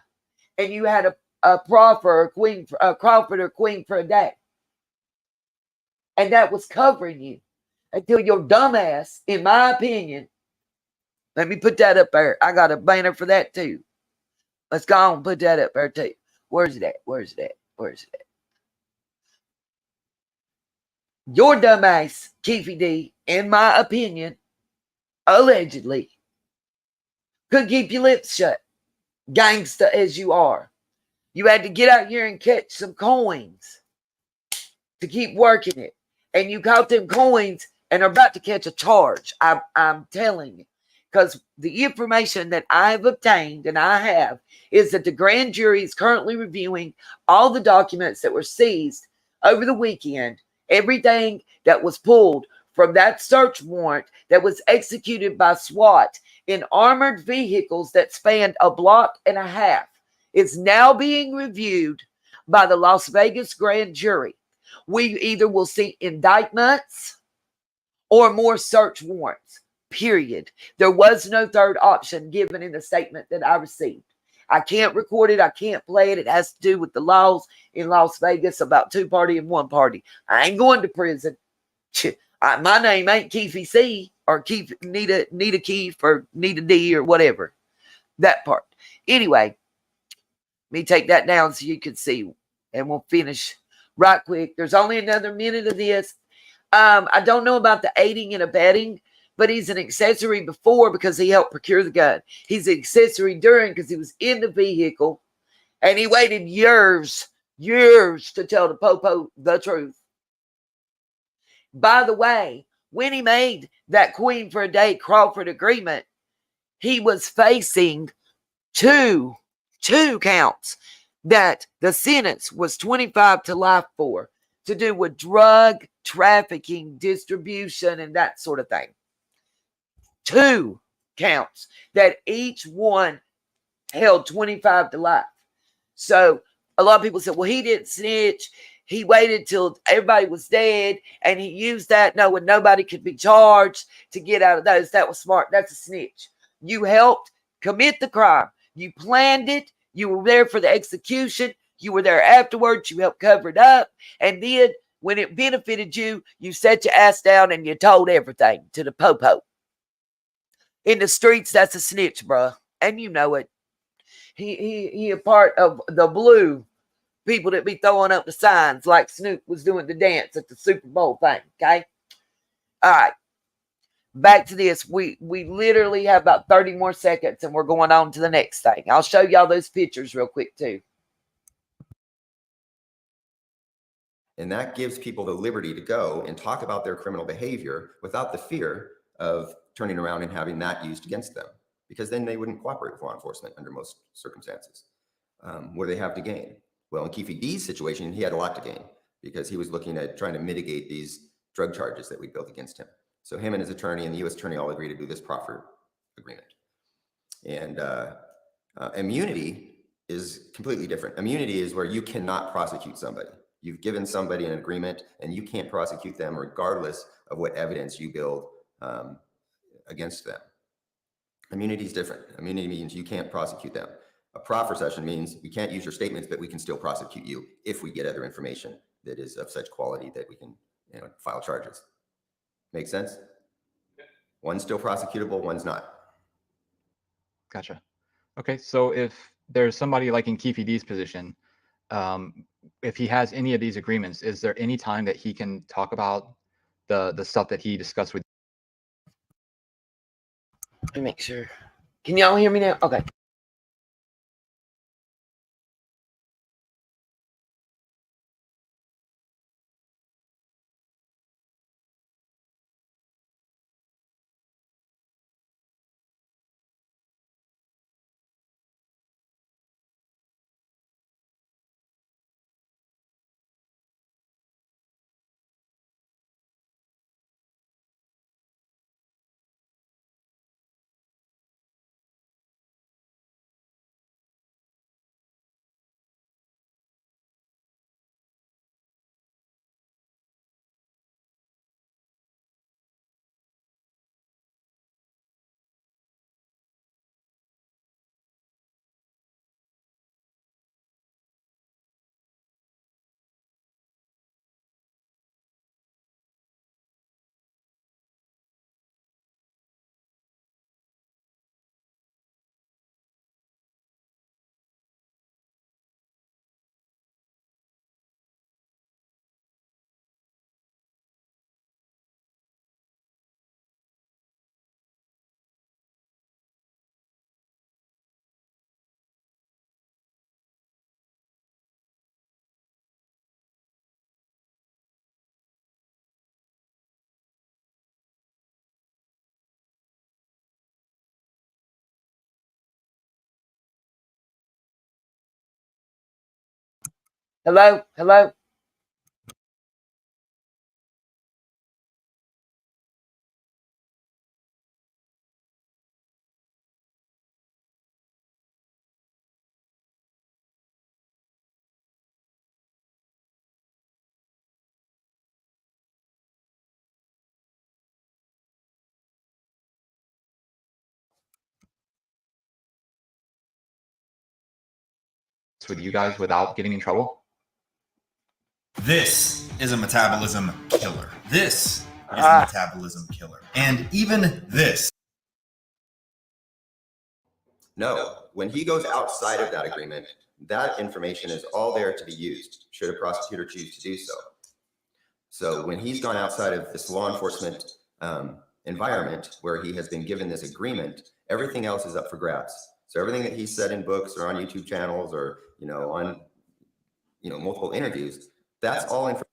and you had a Crawford or Queen for a day. And that was covering you until your dumbass, in my opinion, let me put that up there. I got a banner for that too. Let's go on and put that up there too. Where's it at? Where's it at? Where's it at? Your dumbass, Keefy D, in my opinion, allegedly, could keep your lips shut. Gangsta as you are. You had to get out here and catch some coins to keep working it. And you caught them coins and are about to catch a charge. I'm telling you. Because the information that I have obtained, and I have, is that the grand jury is currently reviewing all the documents that were seized over the weekend, everything that was pulled from that search warrant that was executed by SWAT in armored vehicles that spanned a block and a half. Is now being reviewed by the Las Vegas grand jury. We either will see indictments or more search warrants. Period. There was no third option given in the statement that I received. I can't record it. I can't play it. It has to do with the laws in Las Vegas about two party and one party. I ain't going to prison. My name ain't Keefy C or Nita Keef or Nita D or whatever. That part. Anyway, let me take that down so you can see, and we'll finish right quick. There's only another minute of this. I don't know about the aiding and abetting, but he's an accessory before because he helped procure the gun. He's an accessory during because he was in the vehicle, and he waited years to tell the popo the truth. By the way, when he made that Queen for a Day Crawford agreement, he was facing two counts that the sentence was 25 to life for, to do with drug trafficking, distribution, and that sort of thing. 2 counts that each one held 25 to life. So a lot of people said, well, he didn't snitch. He waited till everybody was dead, and he used that knowing nobody could be charged to get out of those. That was smart. That's a snitch. You helped commit the crime. You planned it. You were there for the execution. You were there afterwards. You helped cover it up. And then when it benefited you, you set your ass down and you told everything to the popo. In the streets, that's a snitch, bruh. And you know it. He a part of the blue people that be throwing up the signs like Snoop was doing the dance at the Super Bowl thing. Okay. All right. Back to this. We literally have about 30 more seconds and we're going on to the next thing. I'll show y'all those pictures real quick too. And that gives people the liberty to go and talk about their criminal behavior without the fear of turning around and having that used against them, because then they wouldn't cooperate with law enforcement under most circumstances. What do they have to gain? Well, in Keefe D's situation, he had a lot to gain because he was looking at trying to mitigate these drug charges that we built against him. So him and his attorney and the U.S. attorney all agreed to do this proffer agreement. And immunity is completely different. Immunity is where you cannot prosecute somebody. You've given somebody an agreement and you can't prosecute them regardless of what evidence you build against them. Immunity is different. Immunity means you can't prosecute them. A proffer session means we can't use your statements, but we can still prosecute you if we get other information that is of such quality that we can file charges. Make sense? One's still prosecutable, one's not. Gotcha. Okay, so if there's somebody like in Keefe D's position, if he has any of these agreements, is there any time that he can talk about the stuff that he discussed with? Let me make sure. Can y'all hear me now? Okay. Hello? Hello? With you guys without getting in trouble? This is a metabolism killer. This is a metabolism killer. And even this. No, when he goes outside of that agreement, that information is all there to be used, should a prosecutor choose to do so. So when he's gone outside of this law enforcement environment where he has been given this agreement, everything else is up for grabs. So everything that he said in books or on YouTube channels or on multiple interviews, that's all information.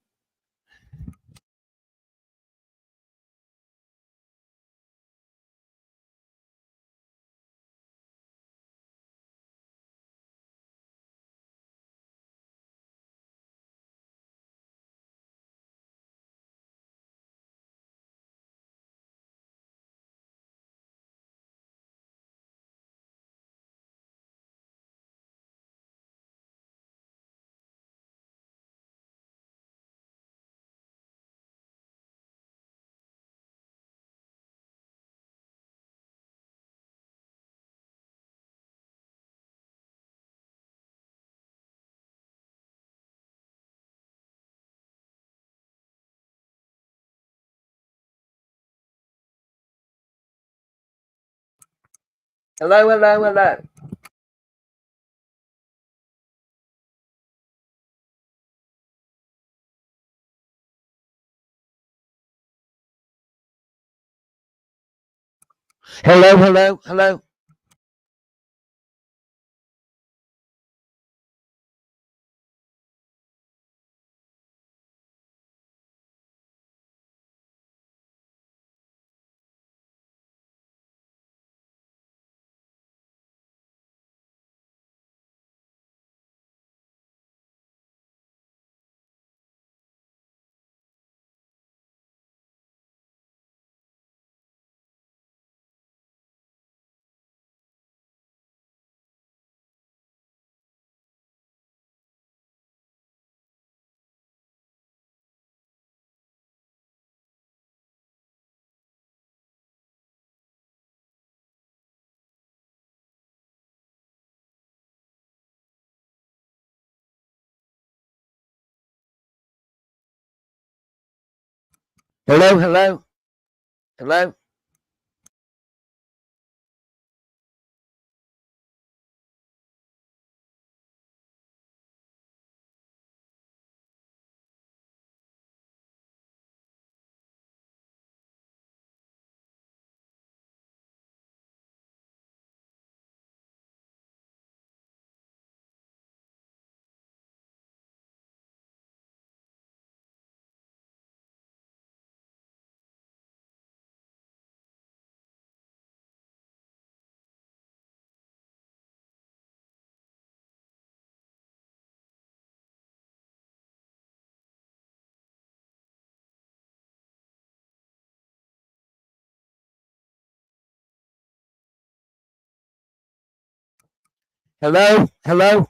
Hello, hello, hello. Hello, hello, hello. Hello, hello, hello. Hello, hello.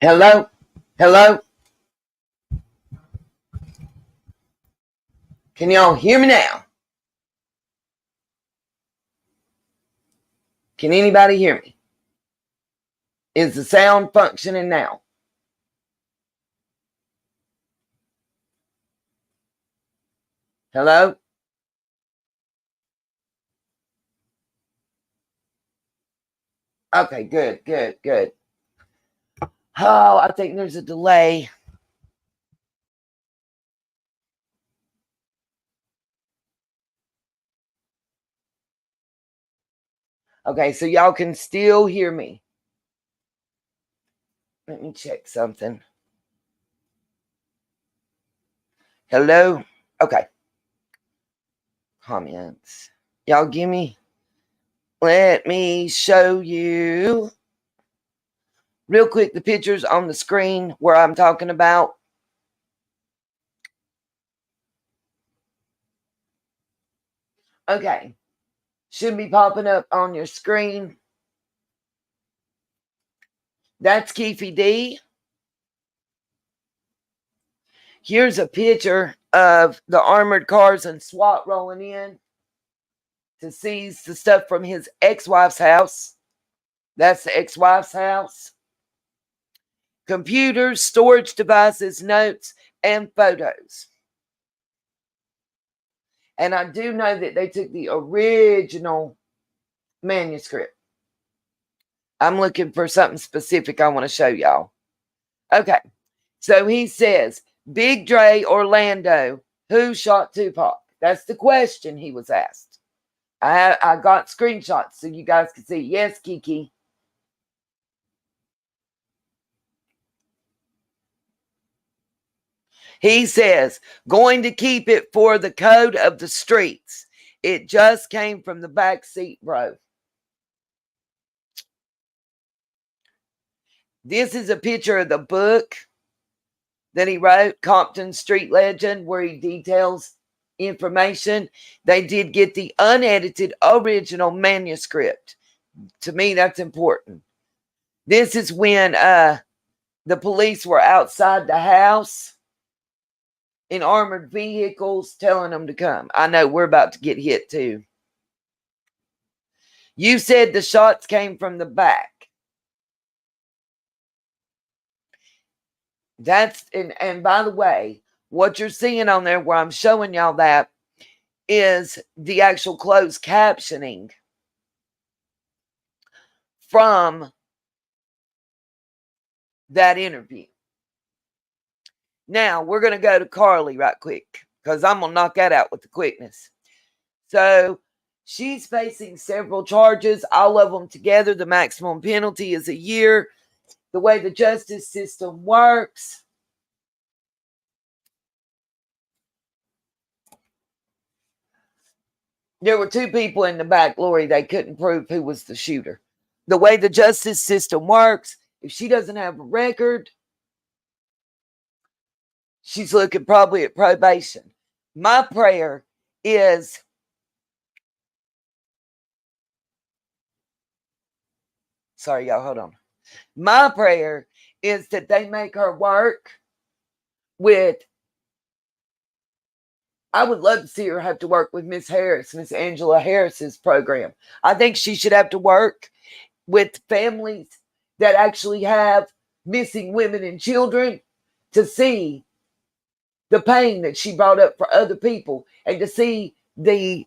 Hello, hello. Can y'all hear me now? Can anybody hear me? Is the sound functioning now? Hello? Okay, good, good, good. Oh, I think there's a delay. Okay, so y'all can still hear me. Let me check something. Hello? Okay. Comments. Y'all give me. Let me show you real quick the pictures on the screen where I'm talking about. Okay. Should be popping up on your screen. That's Keefy D. Here's a picture of the armored cars and SWAT rolling in to seize the stuff from his ex-wife's house. That's the ex-wife's house. computers, storage devices, notes, and photos. And I do know that they took the original manuscript. I'm looking for something specific I want to show y'all. Okay. So he says, Big Dre, Orlando, who shot Tupac? That's the question he was asked. I got screenshots so you guys can see. Yes, Kiki. He says, going to keep it for the code of the streets. It just came from the back seat, bro. This is a picture of the book that he wrote, Compton Street Legend, where he details information. They did get the unedited original manuscript. To me, that's important. This is when the police were outside the house in armored vehicles telling them to come. I know we're about to get hit too. You said the shots came from the back. That's, and by the way, what you're seeing on there where I'm showing y'all that is the actual closed captioning from that interview. Now, we're going to go to Carly right quick because I'm going to knock that out with the quickness. So, she's facing several charges, all of them together. The maximum penalty is a year. The way the justice system works, there were two people in the back, Lori. They couldn't prove who was the shooter. The way the justice system works, if she doesn't have a record, she's looking probably at probation. My prayer is sorry, y'all, hold on. My prayer is that they make her work with, I would love to see her have to work with Miss Harris, Miss Angela Harris's program. I think she should have to work with families that actually have missing women and children to see the pain that she brought up for other people and to see the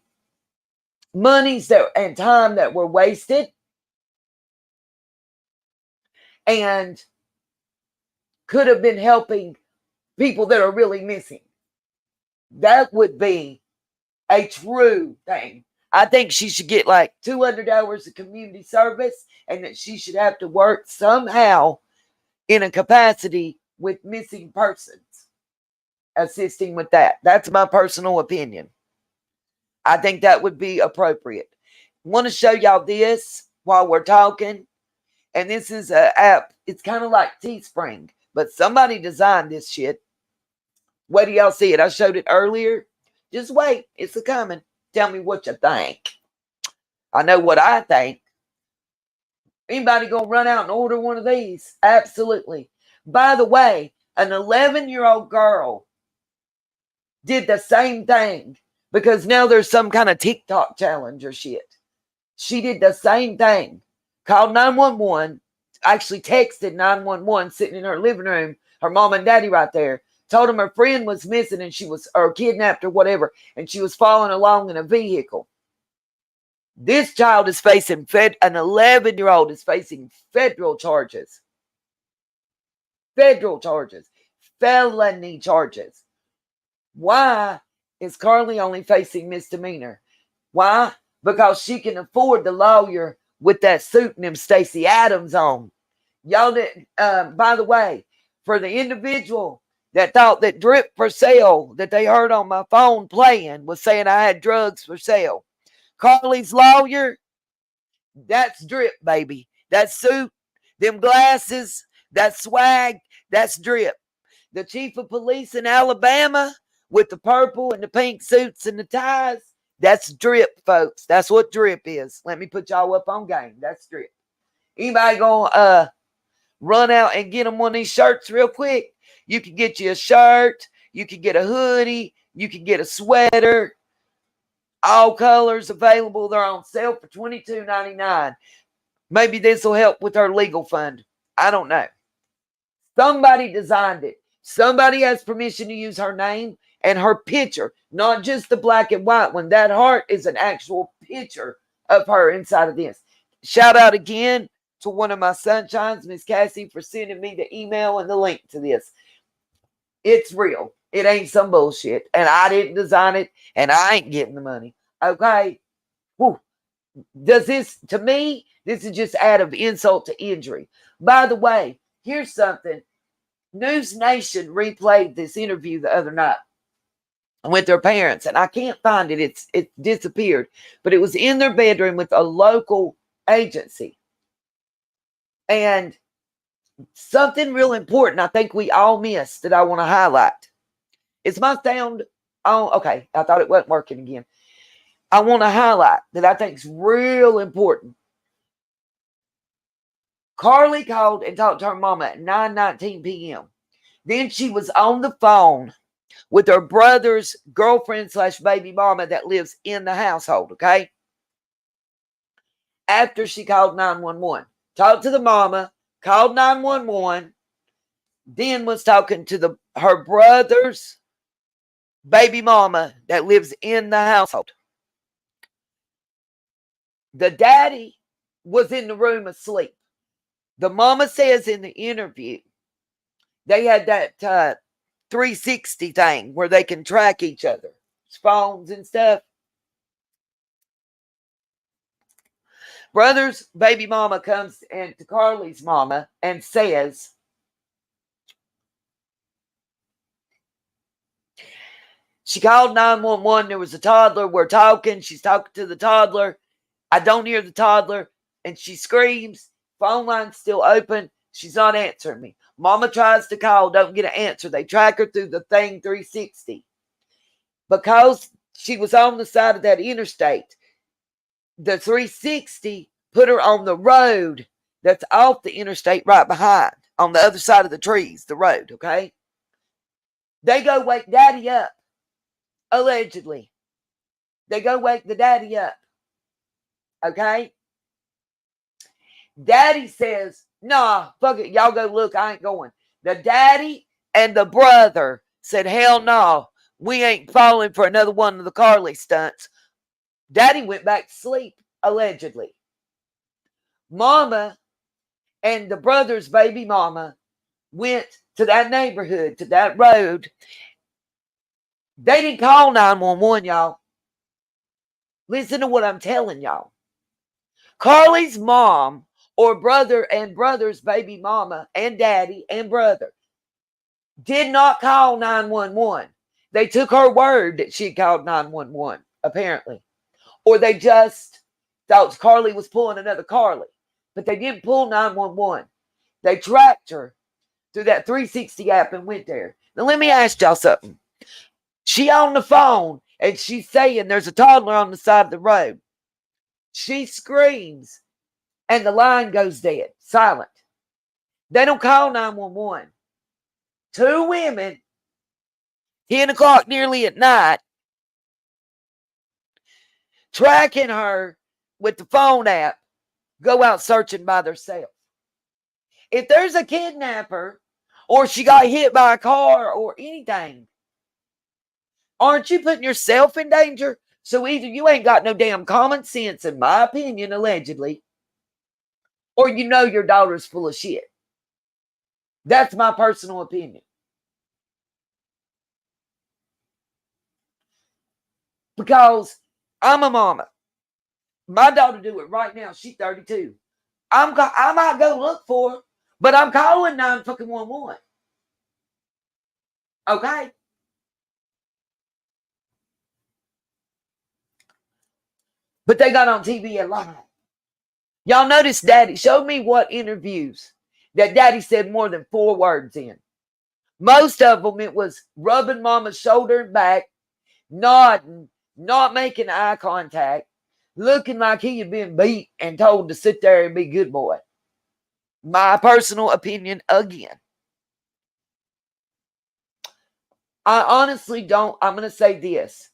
monies that and time that were wasted and could have been helping people that are really missing. That would be a true thing. I think she should get like 200 hours of community service and that she should have to work somehow in a capacity with missing persons, assisting with that. That's my personal opinion. I think that would be appropriate. Want to show y'all this while we're talking. And this is an app. It's kind of like Teespring, but somebody designed this shit. Wait till y'all see it. I showed it earlier. Just wait. It's a coming. Tell me what you think. I know what I think. Anybody gonna run out and order one of these? Absolutely. By the way, an 11-year-old girl did the same thing because now there's some kind of TikTok challenge or shit. She did the same thing. Called 911. Actually texted 911 sitting in her living room. Her mom and daddy right there. Told them her friend was missing and she was, or kidnapped or whatever, and she was following along in a vehicle. This child is facing an 11-year-old is facing federal charges. Federal charges. Felony charges. Why is Carly only facing misdemeanor? Why? Because she can afford the lawyer with that suit and them Stacey Adams on. Y'all did, by the way, for the individual that thought that drip for sale that they heard on my phone playing was saying I had drugs for sale. Carly's lawyer, that's drip, baby. That suit, them glasses, that swag, that's drip. The chief of police in Alabama with the purple and the pink suits and the ties, that's drip, folks. That's what drip is. Let me put y'all up on game. That's drip. Anybody gonna run out and get them one of these shirts real quick? You can get you a shirt. You can get a hoodie. You can get a sweater. All colors available. They're on sale for $22.99. Maybe this will help with our legal fund. I don't know. Somebody designed it. Somebody has permission to use her name and her picture, not just the black and white one. That heart is an actual picture of her inside of this. Shout out again to one of my sunshines, Miss Cassie, for sending me the email and the link to this. It's real. It ain't some bullshit. And I didn't design it, and I ain't getting the money. Okay? Whew. Does this, to me, this is just add of insult to injury. By the way, here's something. News Nation replayed this interview the other night with their parents, and I can't find it. It disappeared, but it was in their bedroom with a local agency. And something real important I think we all missed that I want to highlight. Is my sound on? Okay, I thought it wasn't working again. I want to highlight that I think is real important. Carly called and talked to her mama at 9:19 p.m. Then she was on the phone with her brother's girlfriend / baby mama that lives in the household, okay? After she called 911. Talked to the mama, called 911, then was talking to her brother's baby mama that lives in the household. The daddy was in the room asleep. The mama says in the interview, they had that 360 thing where they can track each other's phones and stuff. Brother's baby mama comes to Carly's mama and says, she called 911. There was a toddler. We're talking. She's talking to the toddler. I don't hear the toddler. And she screams. Phone line's still open. She's not answering me. Mama tries to call. Don't get an answer. They track her through the thing 360. Because she was on the side of that interstate, the 360 put her on the road that's off the interstate right behind, on the other side of the trees, the road, okay? They go wake daddy up, allegedly. They go wake the daddy up, okay? Daddy says, nah, fuck it, y'all go look, I ain't going. The daddy and the brother said, hell no, we ain't falling for another one of the Carly stunts. Daddy went back to sleep, allegedly. Mama and the brother's baby mama went to that neighborhood, to that road. They didn't call 911, y'all. Listen to what I'm telling y'all. Carly's mom or brother and brother's baby mama and daddy and brother did not call 911. They took her word that she called 911, apparently. Or they just thought Carly was pulling another Carly. But they didn't pull 911. They tracked her through that 360 app and went there. Now, let me ask y'all something. She on the phone and she's saying there's a toddler on the side of the road. She screams and the line goes dead, silent. They don't call 911. Two women, 10 o'clock nearly at night, tracking her with the phone app, go out searching by themselves. If there's a kidnapper or she got hit by a car or anything, aren't you putting yourself in danger? So either you ain't got no damn common sense, in my opinion, allegedly, or you know your daughter's full of shit. That's my personal opinion. Because I'm a mama. My daughter do it right now. She's 32. I might go look for her, but I'm calling 911. Okay? But they got on TV a lot. Y'all notice Daddy showed me what interviews that Daddy said more than 4 words in. Most of them, it was rubbing Mama's shoulder and back, nodding, not making eye contact, looking like he had been beat and told to sit there and be good boy. My personal opinion again. I honestly don't, I'm going to say this.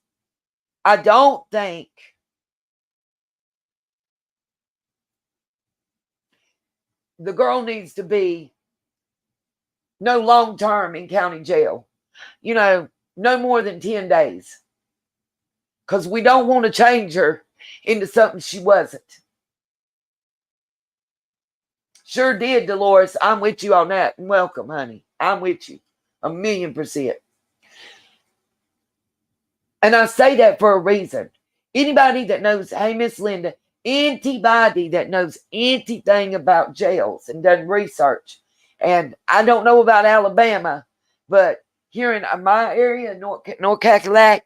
I don't think the girl needs to be No long term in county jail. You know, no more than 10 days. Because we don't want to change her into something she wasn't. Sure did, Dolores. I'm with you on that. Welcome, honey. I'm with you 1,000,000%. And I say that for a reason. Anybody that knows, hey, Miss Linda, anybody that knows anything about jails and done research, and I don't know about Alabama, but here in my area, North Cackalack,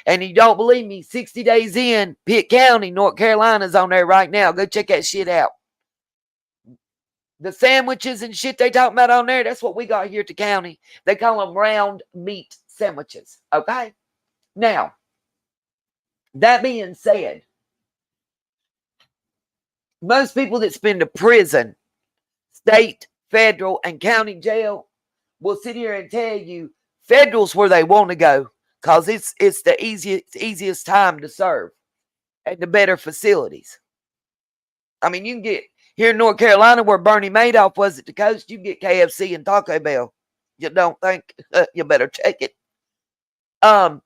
and you don't believe me, 60 days in, Pitt County, North Carolina's on there right now. Go check that shit out. The sandwiches and shit they talking about on there, that's what we got here at the county. They call them round meat sandwiches. Okay? Now, that being said, most people that spend a prison, state, federal, and county jail will sit here and tell you federal's where they want to go because it's the easiest time to serve and the better facilities. I mean, you can get here in North Carolina where Bernie Madoff was at the coast, you get KFC and Taco Bell. You don't think? You better check it. And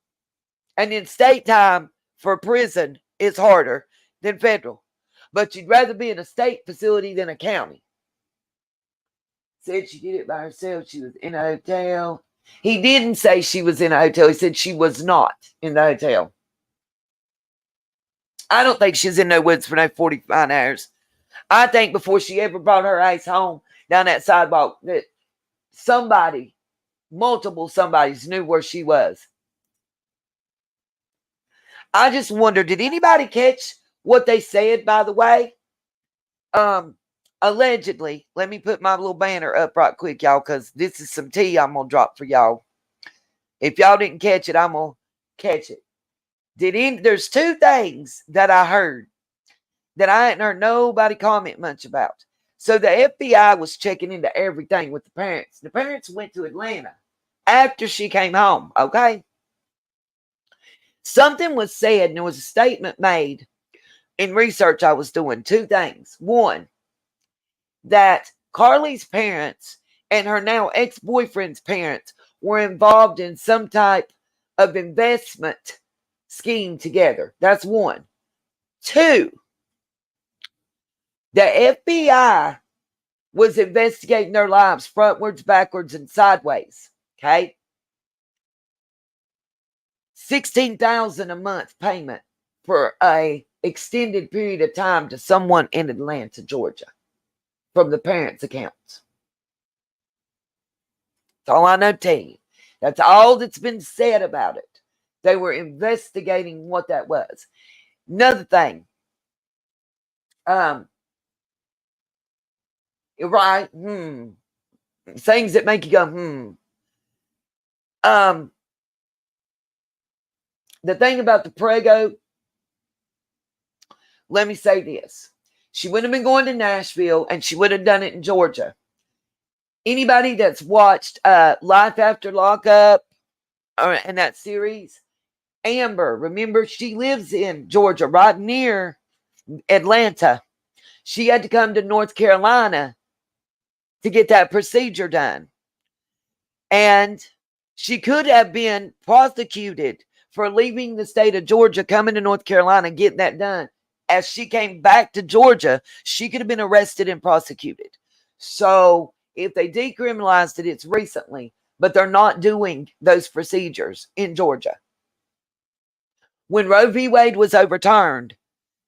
then state time for prison is harder than federal. But you'd rather be in a state facility than a county. Said she did it by herself. She was in a hotel. He didn't say she was in a hotel. He said she was not in the hotel. I don't think she's in no woods for no 45 hours. I think before she ever brought her ass home down that sidewalk, that somebody, multiple somebodies knew where she was. I just wonder, did anybody catch what they said, by the way? Allegedly, let me put my little banner up right quick, y'all, because this is some tea I'm going to drop for y'all. If y'all didn't catch it, I'm going to catch it. There's two things that I heard that I hadn't heard nobody comment much about. So the FBI was checking into everything with the parents. The parents went to Atlanta after she came home, okay? Something was said and there was a statement made in research I was doing. Two things. One, that Carly's parents and her now ex-boyfriend's parents were involved in some type of investment scheme together. That's one. Two, the FBI was investigating their lives frontwards, backwards, and sideways. Okay? $16,000 a month payment for a extended period of time to someone in Atlanta, Georgia, from the parents' accounts. That's all I know to tell you. That's all that's been said about it. They were investigating what that was. Another thing. Right. Things that make you go, The thing about the Prego, let me say this. She would have been going to Nashville and she would have done it in Georgia. Anybody that's watched Life After Lockup and that series, Amber, remember she lives in Georgia, right near Atlanta. She had to come to North Carolina to get that procedure done. And she could have been prosecuted for leaving the state of Georgia, coming to North Carolina, getting that done. As she came back to Georgia, she could have been arrested and prosecuted. So if they decriminalized it, it's recently, but they're not doing those procedures in Georgia. When Roe v. Wade was overturned,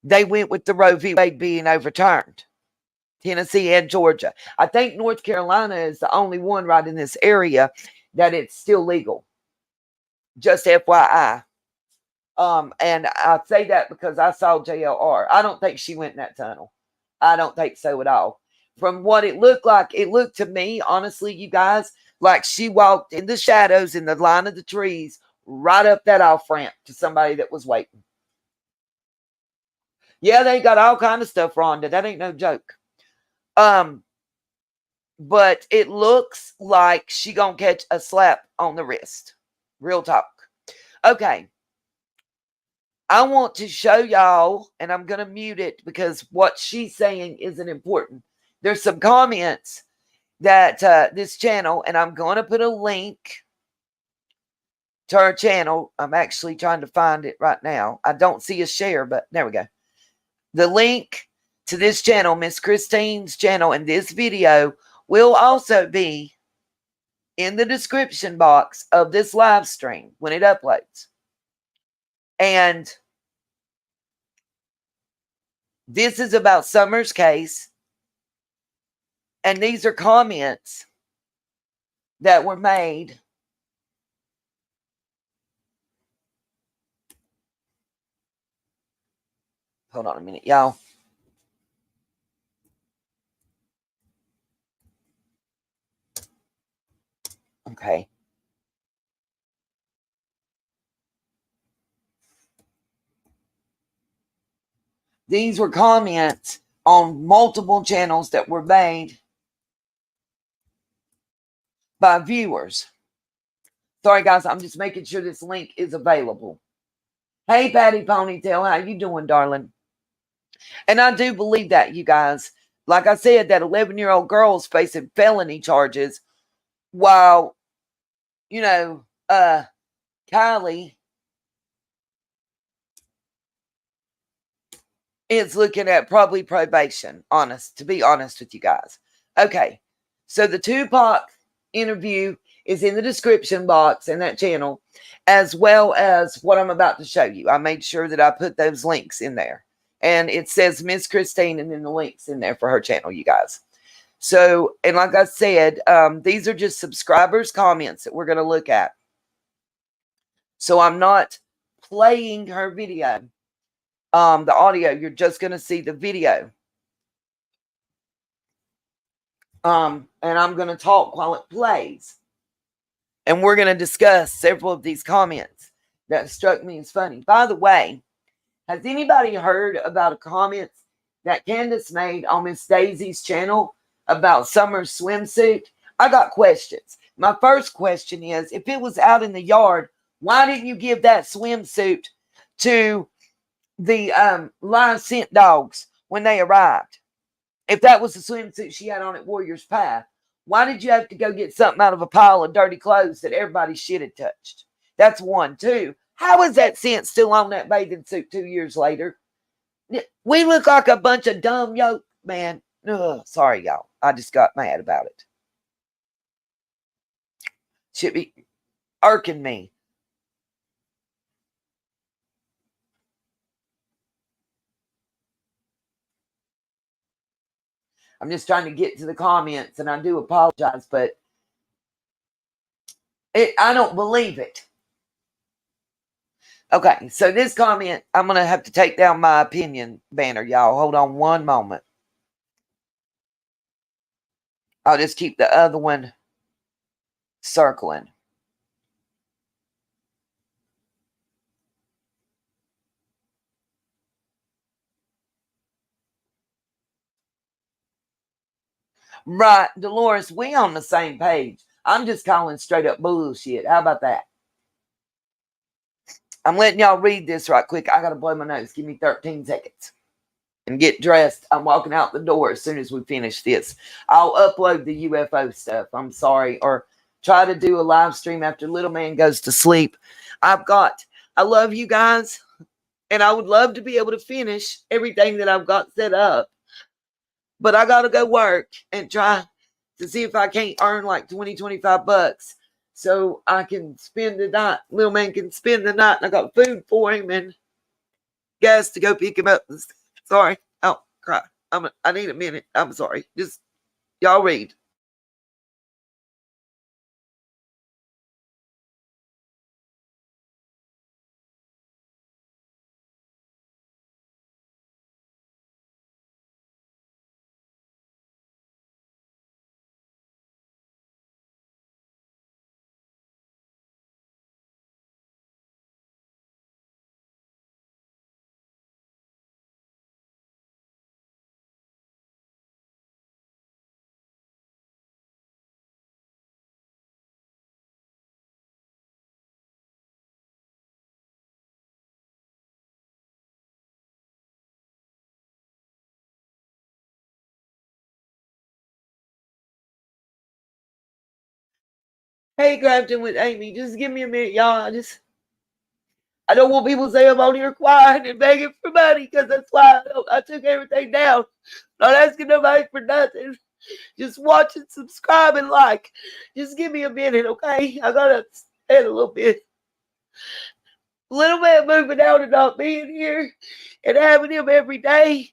they went with the Roe v. Wade being overturned. Tennessee and Georgia. I think North Carolina is the only one right in this area that it's still legal. Just FYI. And I say that because I saw JLR. I don't think she went in that tunnel. I don't think so at all. From what it looked like, it looked to me, honestly, you guys, like she walked in the shadows in the line of the trees right up that off ramp to somebody that was waiting. Yeah, they got all kind of stuff, Rhonda. That ain't no joke. But it looks like she gonna catch a slap on the wrist. Real talk. Okay. I want to show y'all, and I'm gonna mute it because what she's saying isn't important. There's some comments that this channel, and I'm going to put a link to our channel. I'm actually trying to find it right now. I don't see a share, but there we go. The link to this channel, Miss Christine's channel, and this video will also be in the description box of this live stream when it uploads. And this is about Summer's case. And these are comments that were made. Hold on a minute, y'all. Okay. These were comments on multiple channels that were made by viewers. Sorry, guys, I'm just making sure this link is available. Hey, Patty Ponytail, how you doing, darling? And I do believe that, you guys. Like I said, that 11-year-old girl is facing felony charges while, you know, Kylie is looking at probably probation, to be honest with you guys. Okay, so the Tupac interview is in the description box in that channel, as well as what I'm about to show you. I made sure that I put those links in there. And it says Miss Christine and then the links in there for her channel, you guys. So, and like I said, these are just subscribers' comments that we're going to look at. So I'm not playing her video. The audio, you're just going to see the video. And I'm going to talk while it plays. And we're going to discuss several of these comments that struck me as funny. By the way, has anybody heard about a comment that Candace made on Miss Daisy's channel about Summer's swimsuit? I got questions. My first question is, if it was out in the yard, why didn't you give that swimsuit to the live scent dogs when they arrived? If that was the swimsuit she had on at Warrior's Path, why did you have to go get something out of a pile of dirty clothes that everybody's shit had touched? That's one. Two, how is that scent still on that bathing suit 2 years later? We look like a bunch of dumb yoke, man. Ugh, sorry, y'all. I just got mad about it. Should be irking me. I'm just trying to get to the comments, and I do apologize, but I don't believe it. Okay, so this comment, I'm going to have to take down my opinion banner, y'all. Hold on one moment. I'll just keep the other one circling. Right, Dolores, we on the same page. I'm just calling straight up bullshit. How about that? I'm letting y'all read this right quick. I got to blow my nose. Give me 13 seconds. And get dressed. I'm walking out the door as soon as we finish this. I'll upload the UFO stuff. I'm sorry. Or try to do a live stream after little man goes to sleep. I love you guys. And I would love to be able to finish everything that I've got set up. But I got to go work and try to see if I can't earn like 20, 25 bucks. So I can spend the night. Little man can spend the night. And I got food for him and gas to go pick him up. Sorry. Oh, crap. I need a minute. I'm sorry. Just y'all read. Hey, Clapton with Amy, just give me a minute, y'all. I don't want people to say I'm on here crying and begging for money, because that's why I took everything down. Not asking nobody for nothing. Just watch and subscribe and like. Just give me a minute, okay? I gotta stand a little bit. Little man moving out and not being here and having him every day,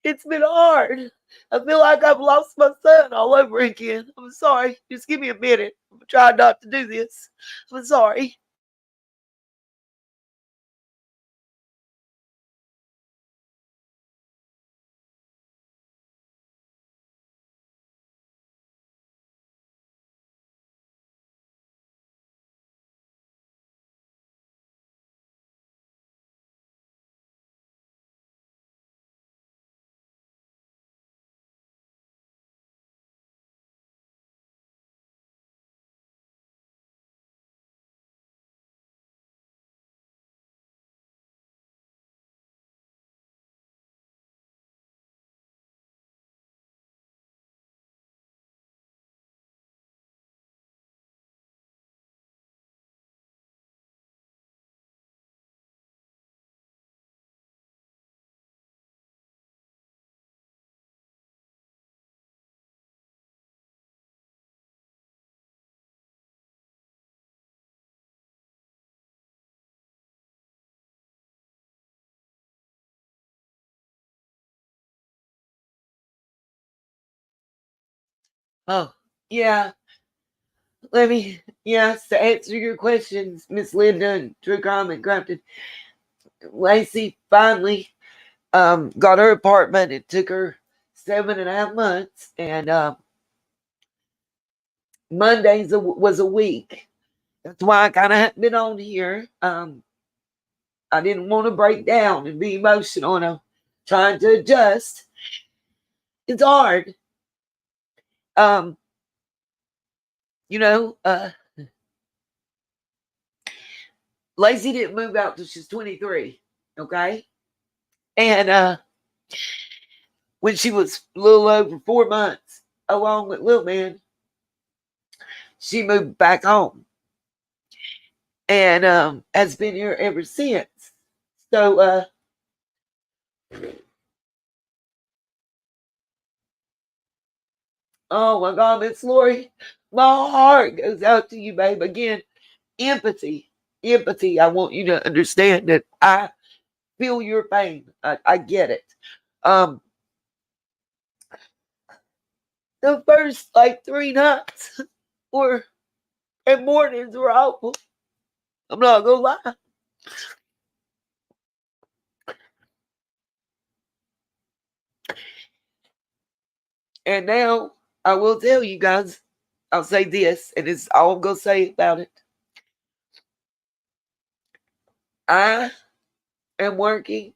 it's been hard. I feel like I've lost my son all over again. I'm sorry. Just give me a minute. I'm trying not to do this. I'm sorry. Oh, yeah. To answer your questions, Miss Linda and True Crime and Crafted, Lacey finally got her apartment. It took her 7.5 months, and Mondays was a week. That's why I kind of haven't been on here. I didn't want to break down and be emotional, and I'm trying to adjust. It's hard. Um, you know, Lacey didn't move out till she's 23. Okay. And when she was a little over 4 months, along with little man, she moved back home and has been here ever since. So oh my God, Miss Lori, my heart goes out to you, babe. Again, empathy. I want you to understand that I feel your pain. I get it. Um, the first like 3 nights were and mornings were awful. I'm not gonna lie. And now I will tell you guys, I'll say this, and it's all I'm gonna say about it. I am working.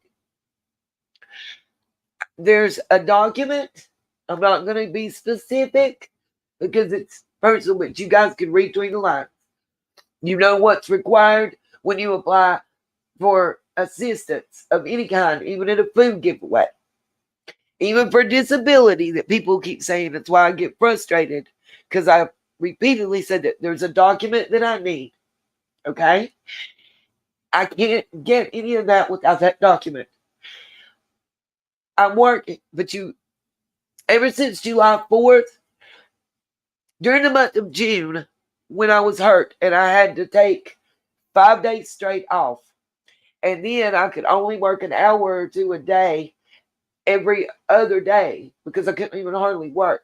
There's a document. I'm not gonna be specific because it's personal, but you guys can read between the lines. You know what's required when you apply for assistance of any kind, even in a food giveaway, even for disability that people keep saying. That's why I get frustrated, because I repeatedly said that there's a document that I need. Okay? I can't get any of that without that document. I'm working, but ever since July 4th, during the month of June, when I was hurt and I had to take 5 days straight off, and then I could only work an hour or two a day every other day because I couldn't even hardly walk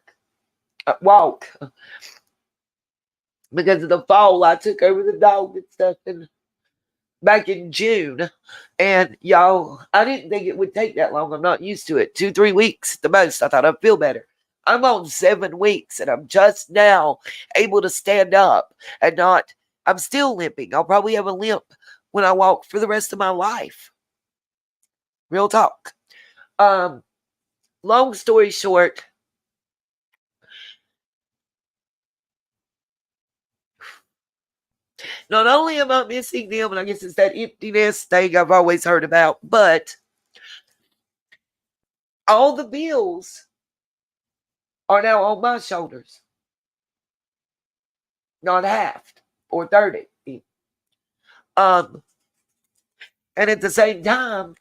because of the fall. I took over the dog and stuff back in June. And y'all, I didn't think it would take that long. I'm not used to it. 2-3 weeks at the most. I thought I'd feel better. I'm on 7 weeks and I'm just now able to stand up and not, I'm still limping. I'll probably have a limp when I walk for the rest of my life. Real talk. Long story short, not only am I missing them, and I guess it's that emptiness thing I've always heard about, but all the bills are now on my shoulders. not half or 30. And at the same time,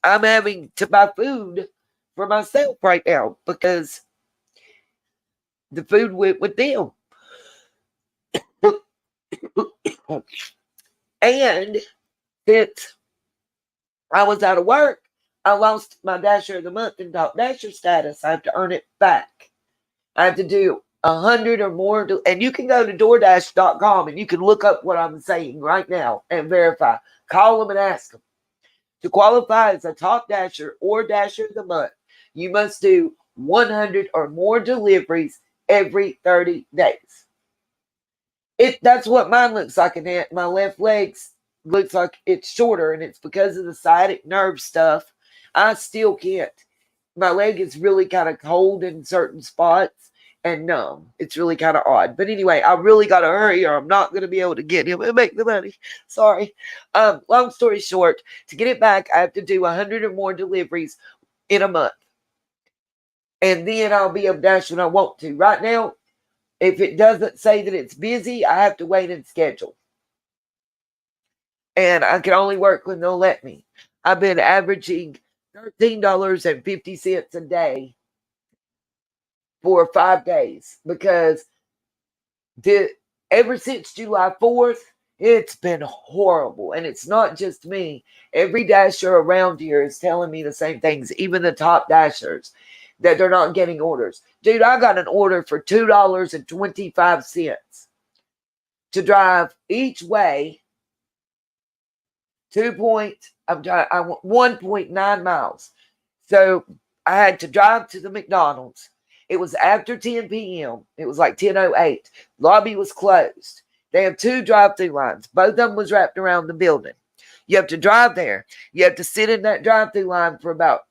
I'm having to buy food for myself right now because the food went with them. And since I was out of work, I lost my Dasher of the Month and Top Dasher status. I have to earn it back. I have to do 100 or more. And you can go to DoorDash.com and you can look up what I'm saying right now and verify. Call them and ask them. To qualify as a Top Dasher or Dasher of the Month, you must do 100 or more deliveries every 30 days. That's what mine looks like. And my left leg's looks like it's shorter, and it's because of the sciatic nerve stuff. I still can't. My leg is really kind of cold in certain spots and numb. It's really kind of odd. But anyway, I really got to hurry or I'm not going to be able to get him and make the money. Sorry. Long story short, to get it back, I have to do 100 or more deliveries in a month. And then I'll be able to dash when I want to. Right now, if it doesn't say that it's busy, I have to wait and schedule. And I can only work when they'll let me. I've been averaging $13.50 a day for 5 days because ever since July 4th, it's been horrible. And it's not just me. Every dasher around here is telling me the same things, even the top dashers, that they're not getting orders. Dude, I got an order for $2.25 to drive each way 1.9 miles. So I had to drive to the McDonald's. It was after 10 p.m. It was like 10:08. Lobby was closed. They have 2 drive-through lines. Both of them was wrapped around the building. You have to drive there. You have to sit in that drive-through line for about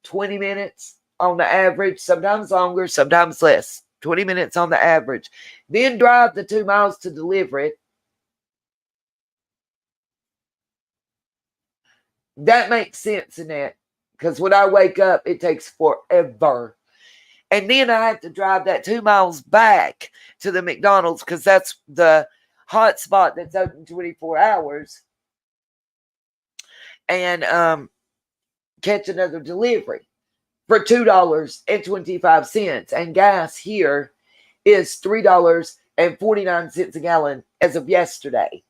20 minutes on the average, sometimes longer, sometimes less. 20 minutes on the average. Then drive the 2 miles to deliver it. That makes sense in that. Because when I wake up, it takes forever. And then I have to drive that 2 miles back to the McDonald's because that's the hot spot that's open 24 hours. And catch another delivery for $2.25. And gas here is $3.49 a gallon as of yesterday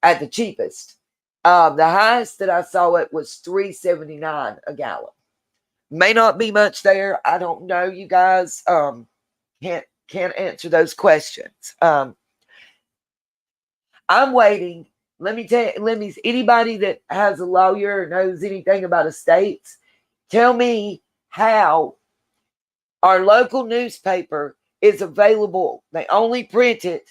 at the cheapest. The highest that I saw it was $3.79 a gallon. May not be much there. I don't know, you guys. Can't answer those questions. I'm waiting. Anybody that has a lawyer or knows anything about estates, tell me how our local newspaper is available. They only print it,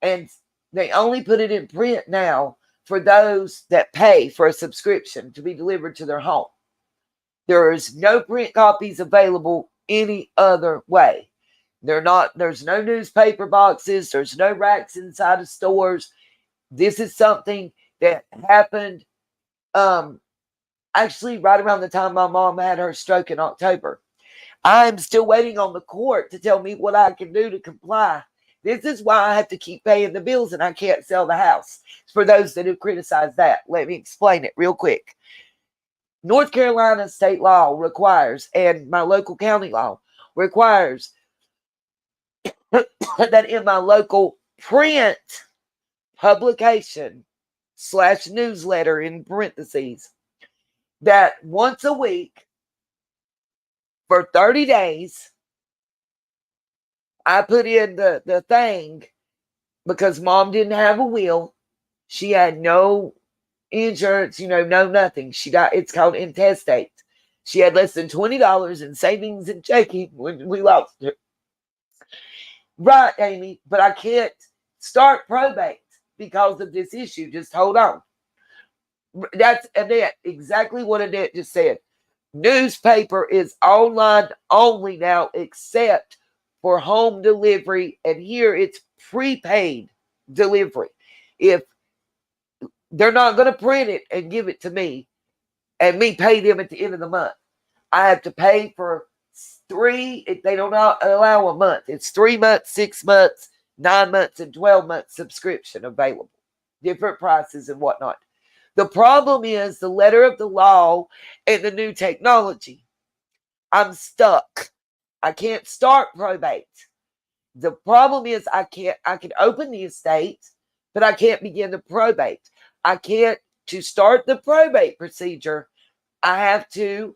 and they only put it in print now for those that pay for a subscription to be delivered to their home. There's no print copies available any other way. There's no newspaper boxes. There's no racks inside of stores. This is something that happened actually right around the time my mom had her stroke in October. I'm still waiting on the court to tell me what I can do to comply. This is why I have to keep paying the bills and I can't sell the house. For those that have criticized that, let me explain it real quick. North Carolina state law requires, and my local county law requires, that in my local print publication / newsletter in parentheses, that once a week for 30 days, I put in the thing because mom didn't have a will. She had no insurance, no nothing. It's called intestate. She had less than $20 in savings and checking when we lost her. Right, Amy, but I can't start probate because of this issue. Just hold on. That's Annette, exactly what Annette just said. Newspaper is online only now, except for home delivery, and here it's prepaid delivery. If they're not going to print it and give it to me and me pay them at the end of the month, I have to pay for 3. If they don't allow a month, it's 3 months, 6 months, 9 months and 12 months subscription available, different prices and whatnot. The problem is the letter of the law and the new technology. I'm stuck. I can't start probate. The problem is I can open the estate, but I can't begin the probate. I can't, to start the probate procedure, I have to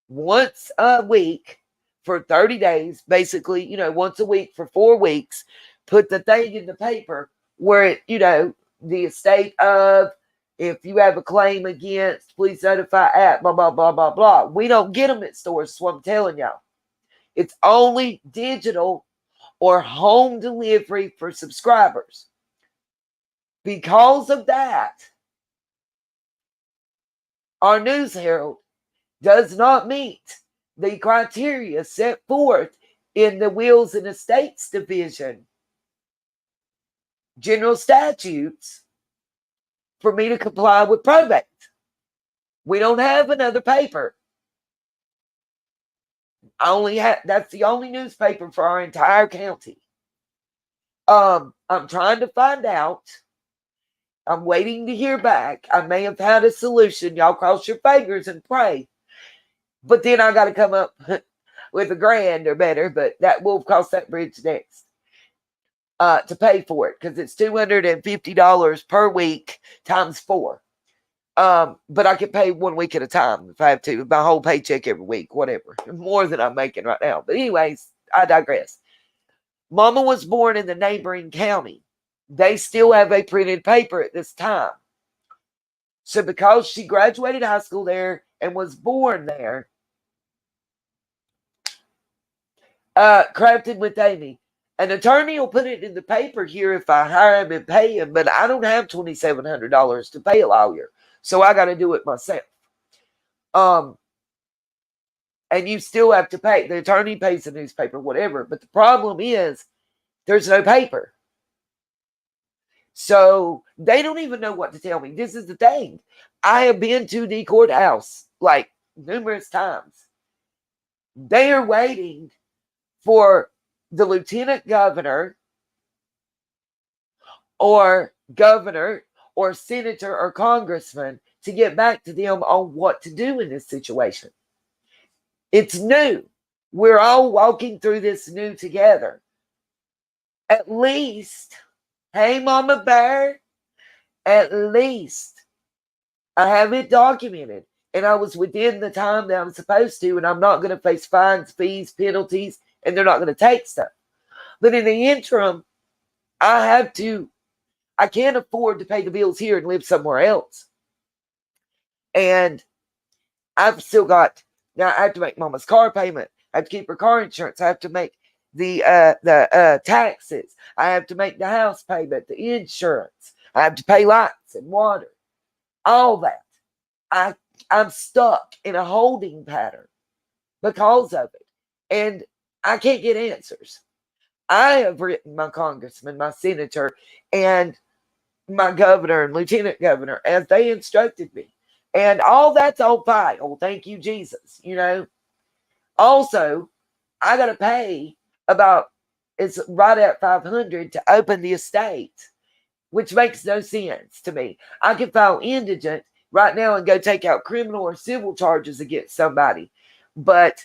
once a week for 30 days, basically, once a week for 4 weeks, put the thing in the paper where it, the estate of, if you have a claim against, please notify at blah, blah, blah, blah, blah. We don't get them at stores, so I'm telling y'all. It's only digital or home delivery for subscribers. Because of that, our News Herald does not meet the criteria set forth in the Wills and Estates Division general statutes for me to comply with probate. We don't have another paper. That's the only newspaper for our entire county. I'm trying to find out. I'm waiting to hear back. I may have had a solution. Y'all cross your fingers and pray. But then I got to come up with $1,000 or better, but that will cost that bridge next to pay for it, because it's $250 per week times 4. But I can pay 1 week at a time if I have to. My whole paycheck every week, whatever. More than I'm making right now. But anyways, I digress. Mama was born in the neighboring county. They still have a printed paper at this time. So because she graduated high school there and was born there, crafted with Amy. An attorney will put it in the paper here if I hire him and pay him, but I don't have $2,700 to pay a lawyer. So I got to do it myself. And you still have to pay. The attorney pays the newspaper, whatever. But the problem is there's no paper. So they don't even know what to tell me. This is the thing. I have been to the courthouse like numerous times. They are waiting for the lieutenant governor or senator or congressman to get back to them on what to do in this situation. It's new. We're all walking through this new together. At least, hey, Mama Bear, at least I have it documented. And I was within the time that I'm supposed to, and I'm not going to face fines, fees, penalties, and they're not going to take stuff. But in the interim, I can't afford to pay the bills here and live somewhere else. And I've still got, now I have to make Mama's car payment. I have to keep her car insurance. I have to make the taxes. I have to make the house payment, the insurance. I have to pay lights and water. All that. I'm stuck in a holding pattern because of it. And I can't get answers. I have written my congressman, my senator, and my governor and lieutenant governor as they instructed me. And all that's on file. Thank you, Jesus. Also, I got to pay it's right at $500 to open the estate, which makes no sense to me. I can file indigent right now and go take out criminal or civil charges against somebody. But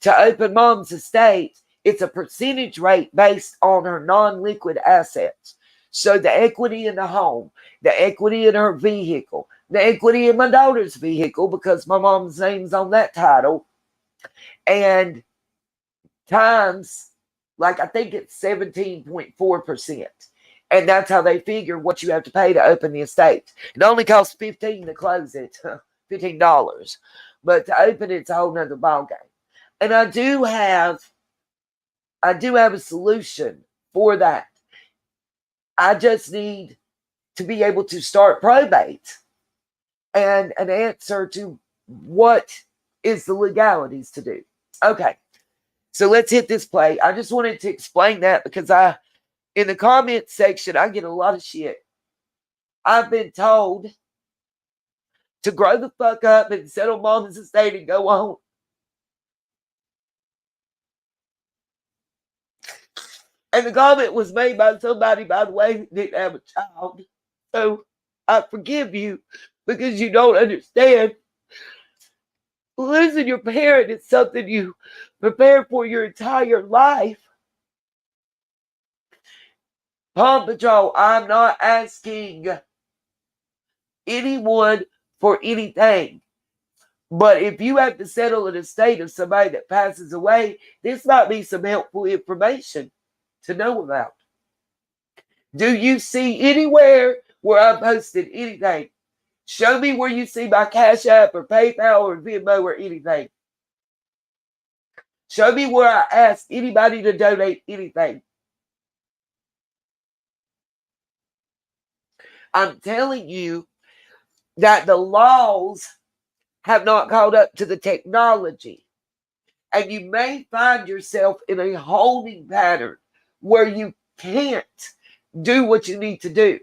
to open Mom's estate, it's a percentage rate based on her non-liquid assets. So the equity in the home, the equity in her vehicle, the equity in my daughter's vehicle, because my mom's name's on that title, and times, like I think it's 17.4%. And that's how they figure what you have to pay to open the estate. It only costs $15 to close it, $15. But to open it's a whole nother ballgame. And I do have a solution for that. I just need to be able to start probate and an answer to what is the legalities to do. Okay, so let's hit this play. I just wanted to explain that because in the comment section, I get a lot of shit. I've been told to grow the fuck up and settle Mama's estate and go on. And the comment was made by somebody, by the way, who didn't have a child. So I forgive you because you don't understand. Losing your parent is something you prepare for your entire life. Paw Patrol, I'm not asking anyone for anything. But if you have to settle an estate of somebody that passes away, this might be some helpful information to know about. Do you see anywhere where I posted anything? Show me where you see my Cash App or PayPal or Venmo or anything. Show me where I ask anybody to donate anything. I'm telling you that the laws have not caught up to the technology. And you may find yourself in a holding pattern where you can't do what you need to do.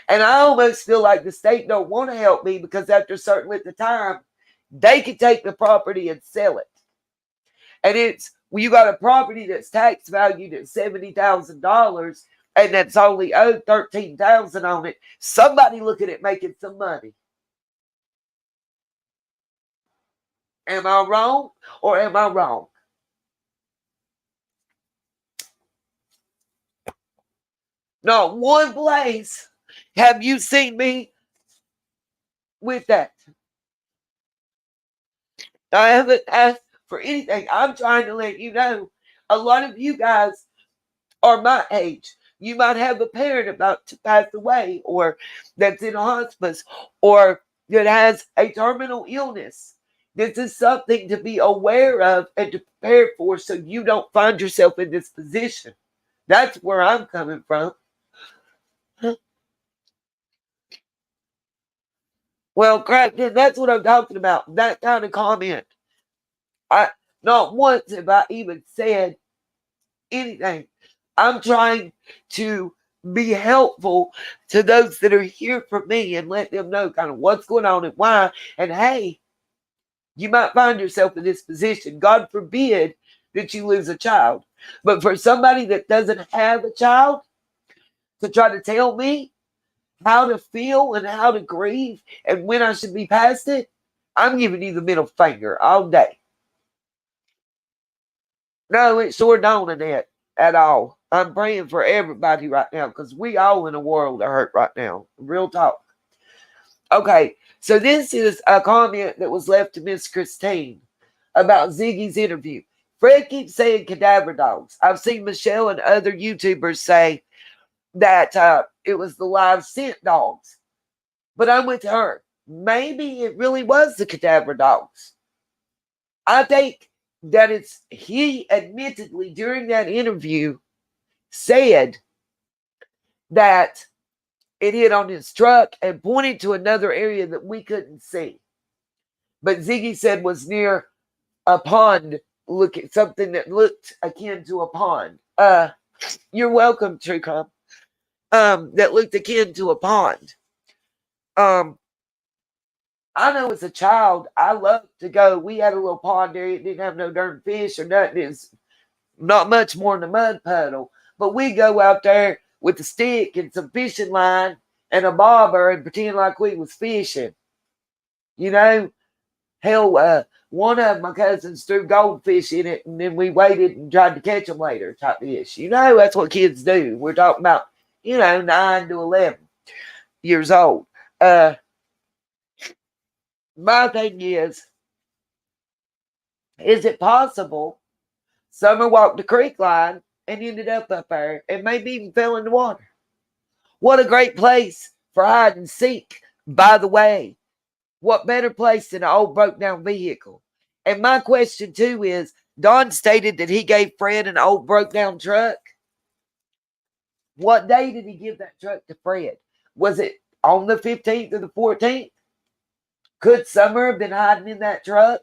And I almost feel like the state don't want to help me because after a certain length of time, they can take the property and sell it. And it's, well, you got a property that's tax valued at $70,000 and that's only owed $13,000 on it. Somebody looking at making some money. Am I wrong or am I wrong? Not one place have you seen me with that. I haven't asked for anything. I'm trying to let you know. A lot of you guys are my age. You might have a parent about to pass away or that's in a hospice or that has a terminal illness. This is something to be aware of and to prepare for so you don't find yourself in this position. That's where I'm coming from. Well, Crackton, that's what I'm talking about. That kind of comment. Not once have I even said anything. I'm trying to be helpful to those that are here for me and let them know kind of what's going on and why. And hey, you might find yourself in this position. God forbid that you lose a child. But for somebody that doesn't have a child to try to tell me how to feel and how to grieve and when I should be past it, I'm giving you the middle finger all day. No, it sure don't, Annette, at all. I'm praying for everybody right now because we all in a world of hurt right now. Real talk. Okay, so this is a comment that was left to Miss Christine about Ziggy's interview. Fred keeps saying cadaver dogs. I've seen Michelle and other YouTubers say that it was the live scent dogs. But I'm with her. Maybe it really was the cadaver dogs. I think that he admittedly during that interview said that it hit on his truck and pointed to another area that we couldn't see. But Ziggy said was near a pond, something that looked akin to a pond. You're welcome, Trucom. That looked akin to a pond. I know as a child, I loved to go. We had a little pond there. It didn't have no darn fish or nothing. It's not much more than a mud puddle. But we go out there with a stick and some fishing line and a bobber and pretend like we was fishing. You know, hell, one of my cousins threw goldfish in it and then we waited and tried to catch them later type fish. You know, that's what kids do. We're talking about, 9 to 11 years old. My thing is it possible Summer walked the creek line and ended up there and maybe even fell in the water? What a great place for hide and seek, by the way. What better place than an old broke down vehicle? And my question too is, Don stated that he gave Fred an old broke down truck. What day did he give that truck to Fred? Was it on the 15th or the 14th? Could Summer have been hiding in that truck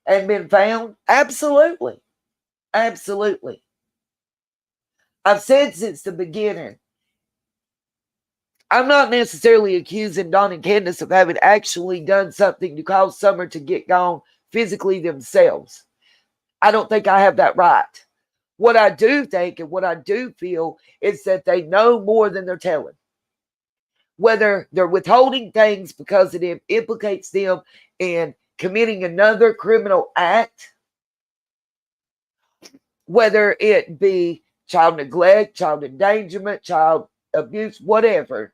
and been found? Absolutely. Absolutely. I've said since the beginning, I'm not necessarily accusing Don and Candace of having actually done something to cause Summer to get gone physically themselves. I don't think I have that right. What I do think and what I do feel is that they know more than they're telling. Whether they're withholding things because it implicates them in committing another criminal act, whether it be child neglect, child endangerment, child abuse, whatever,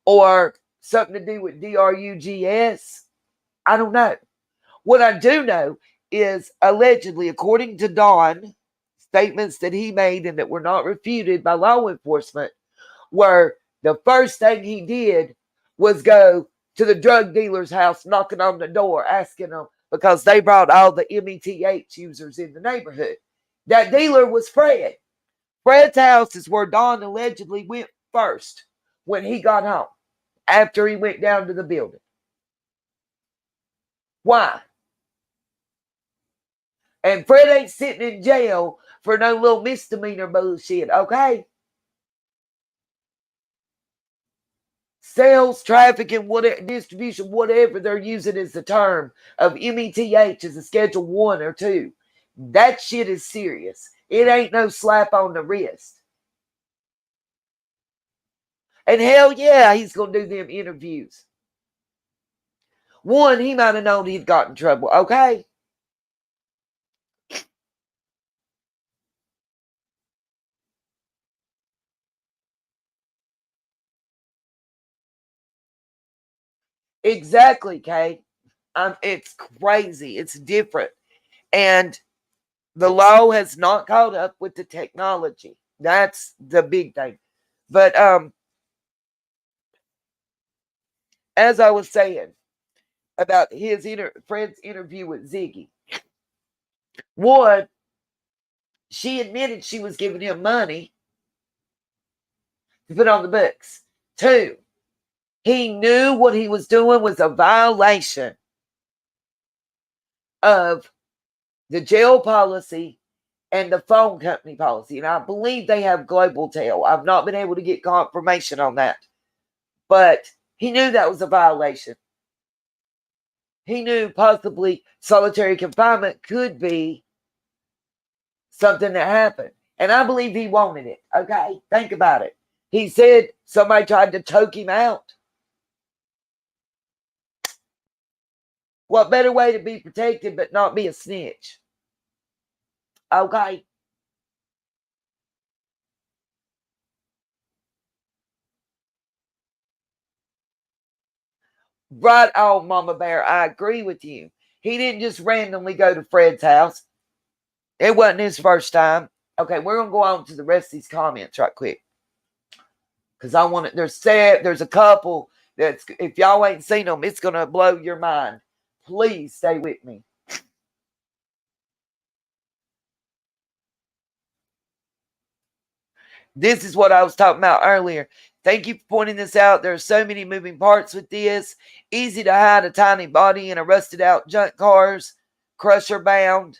or something to do with drugs, I don't know. What I do know is allegedly, according to Don, statements that he made and that were not refuted by law enforcement, were the first thing he did was go to the drug dealer's house, knocking on the door, asking them, because they brought all the METH users in the neighborhood. That dealer was Fred. Fred's house is where Don allegedly went first when he got home, after he went down to the building. Why? And Fred ain't sitting in jail for no little misdemeanor bullshit, okay? Sales, trafficking, whatever, distribution, whatever they're using as the term of METH as a Schedule 1 or 2. That shit is serious. It ain't no slap on the wrist. And hell yeah, he's going to do them interviews. One, he might have known he'd got in trouble, okay? Exactly, Kay. It's crazy. It's different. And the law has not caught up with the technology. That's the big thing. But as I was saying about his Fred's interview with Ziggy, one, she admitted she was giving him money to put on the books. Two, he knew what he was doing was a violation of the jail policy and the phone company policy. And I believe they have global tail. I've not been able to get confirmation on that. But he knew that was a violation. He knew possibly solitary confinement could be something that happened. And I believe he wanted it. Okay, think about it. He said somebody tried to choke him out. What better way to be protected but not be a snitch? Okay. Right on, Mama Bear. I agree with you. He didn't just randomly go to Fred's house. It wasn't his first time. Okay, we're going to go on to the rest of these comments right quick. Because I want it. There's a couple that's, if y'all ain't seen them, it's going to blow your mind. Please stay with me. This is what I was talking about earlier. Thank you for pointing this out. There are so many moving parts with this. Easy to hide a tiny body in a rusted out junk cars. Crusher bound.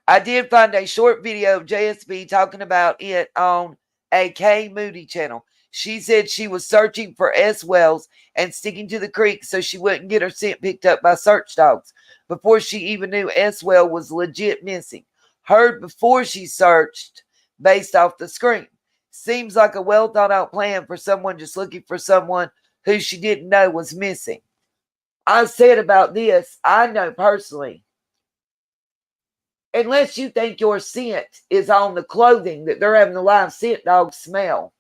I did find a short video of JSB talking about it on a K Moody channel. She said she was searching for S. Wells and sticking to the creek so she wouldn't get her scent picked up by search dogs before she even knew S. Well was legit missing. Heard before she searched based off the screen. Seems like a well thought out plan for someone just looking for someone who she didn't know was missing. I said about this, I know personally, unless you think your scent is on the clothing that they're having the live scent dogs smell,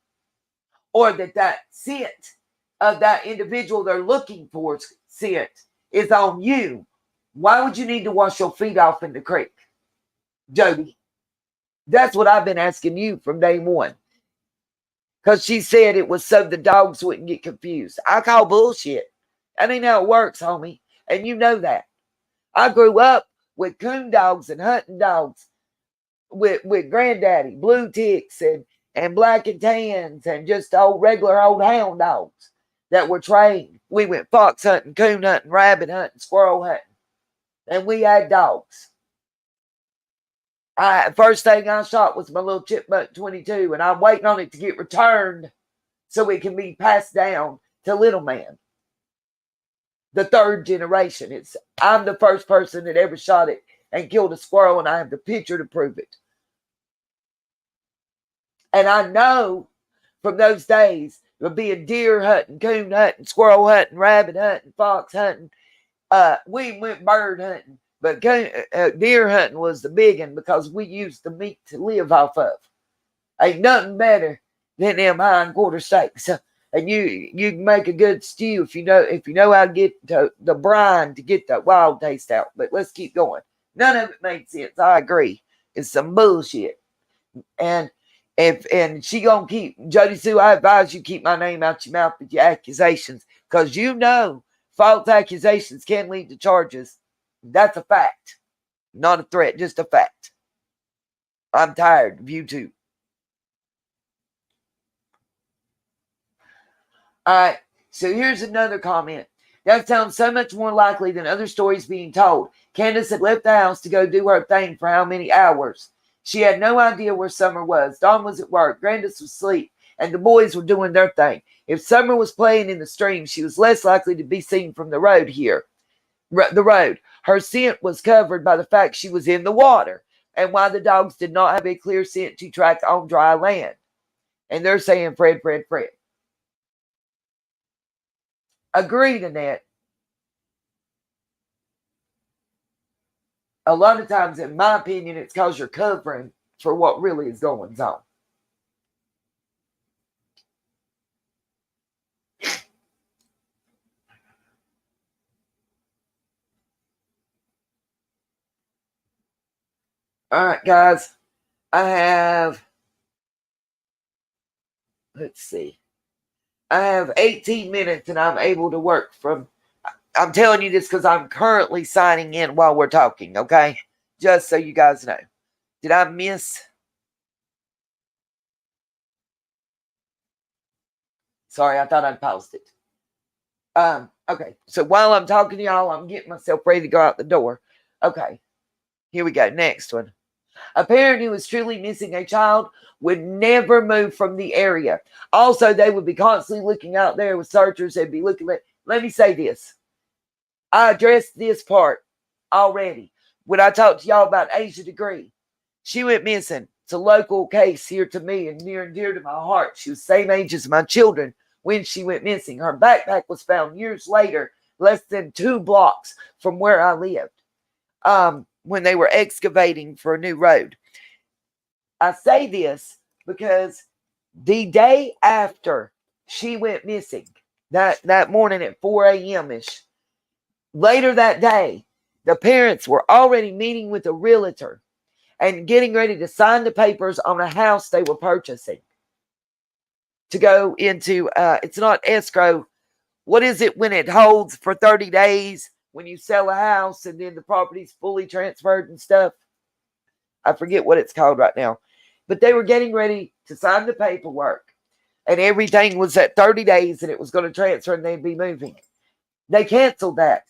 or that scent of that individual they're looking for scent is on you, why would you need to wash your feet off in the creek, Jody? That's what I've been asking you from day one. Because she said it was so the dogs wouldn't get confused. I call bullshit. That ain't how it works, homie. And you know that. I grew up with coon dogs and hunting dogs with granddaddy, blue ticks and black and tans and just regular old hound dogs that were trained. We went fox hunting, coon hunting, rabbit hunting, squirrel hunting. And we had dogs. First thing I shot was my little chipmunk 22, and I'm waiting on it to get returned so it can be passed down to little man, the third generation. I'm the first person that ever shot it and killed a squirrel, and I have the picture to prove it. And I know from those days, of being deer hunting, coon hunting, squirrel hunting, rabbit hunting, fox hunting. We went bird hunting, but deer hunting was the big one because we used the meat to live off of. Ain't nothing better than them hindquarter steaks. And you can make a good stew if you know how to get the brine to get the wild taste out. But let's keep going. None of it made sense. I agree. It's some bullshit. And she gonna keep Jody Sue. I advise you keep my name out your mouth with your accusations, because false accusations can lead to charges. That's a fact, not a threat, just a fact. I'm tired of you two. All right, so here's another comment. That sounds so much more likely than other stories being told. Candace had left the house to go do her thing for how many hours? She had no idea where Summer was. Dawn was at work. Grandis was asleep, and the boys were doing their thing. If Summer was playing in the stream, she was less likely to be seen from the road here. The road. Her scent was covered by the fact she was in the water, and why the dogs did not have a clear scent to track on dry land. And they're saying Fred. Agreed, Annette. A lot of times, in my opinion, it's because you're covering for what really is going on. All right, guys. Let's see. I have 18 minutes and I'm able to work from. I'm telling you this because I'm currently signing in while we're talking, okay? Just so you guys know. Did I miss? Sorry, I thought I'd paused it. Okay, so while I'm talking to y'all, I'm getting myself ready to go out the door. Okay, here we go. Next one. A parent who was truly missing a child would never move from the area. Also, they would be constantly looking out there with searchers. They'd be looking at. Let me say this. I addressed this part already when I talked to y'all about Asia Degree. She went missing. It's a local case here to me and near and dear to my heart. She was the same age as my children when she went missing. Her backpack was found years later, less than 2 blocks from where I lived, when they were excavating for a new road. I say this because the day after she went missing, that morning at 4 a.m.-ish, later that day, the parents were already meeting with a realtor and getting ready to sign the papers on a house they were purchasing to go into, it's not escrow. What is it when it holds for 30 days when you sell a house and then the property's fully transferred and stuff? I forget what it's called right now. But they were getting ready to sign the paperwork and everything was at 30 days and it was going to transfer and they'd be moving. They canceled that.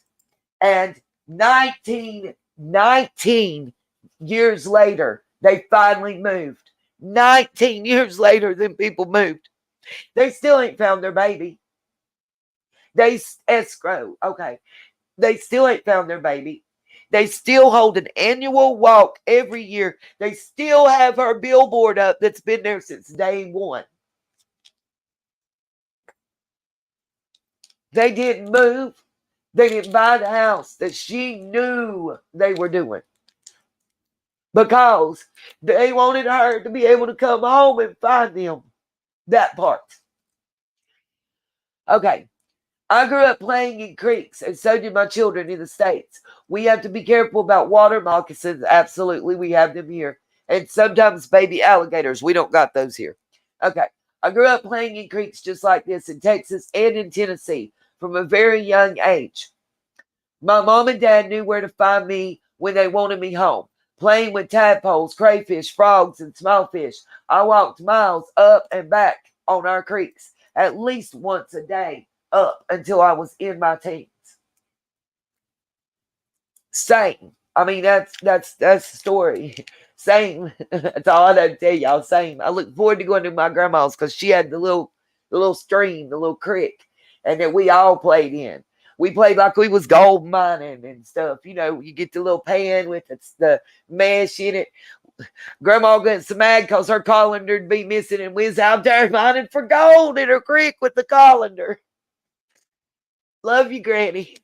And 19 years later, they finally moved. 19 years later, then people moved. They still ain't found their baby. They escrow. Okay. They still ain't found their baby. They still hold an annual walk every year. They still have her billboard up that's been there since day one. They didn't move. They didn't buy the house that she knew they were doing, because they wanted her to be able to come home and find them. That part. Okay. I grew up playing in creeks, and so did my children in the States. We have to be careful about water moccasins. Absolutely, we have them here. And sometimes baby alligators. We don't got those here. Okay. I grew up playing in creeks just like this in Texas and in Tennessee from a very young age. My mom and dad knew where to find me when they wanted me home. Playing with tadpoles, crayfish, frogs, and small fish. I walked miles up and back on our creeks at least once a day up until I was in my teens. Same. I mean, that's the story. Same. That's all I know to tell y'all. Same. I look forward to going to my grandma's because she had the little the little stream, the little creek, and that we all played in. We played like we was gold mining and stuff. You know, you get the little pan with the mesh in it. Grandma gets so mad because her colander'd be missing, and we was out there mining for gold in her creek with the colander. Love you, Granny.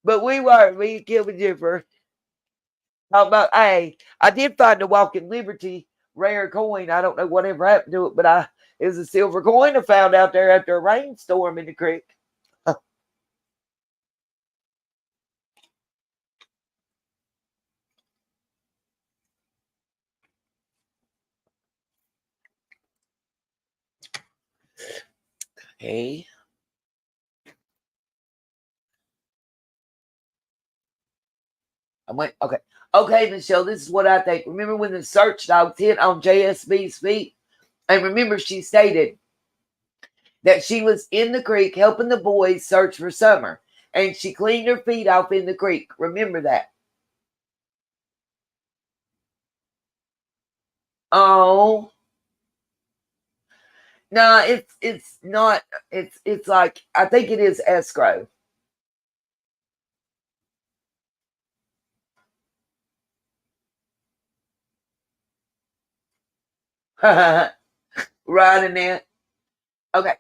But we weren't. We killed a differ. Talk about, hey, I did find a Walking Liberty rare coin. I don't know whatever happened to it, but it was a silver coin I found out there after a rainstorm in the creek. Hey. I went, okay. Okay, Michelle, this is what I think. Remember when the search dogs hit on JSB's feet? And remember, she stated that she was in the creek helping the boys search for Summer. And she cleaned her feet off in the creek. Remember that. Oh. No, it's not. It's like, I think it is escrow. Right in there. Okay.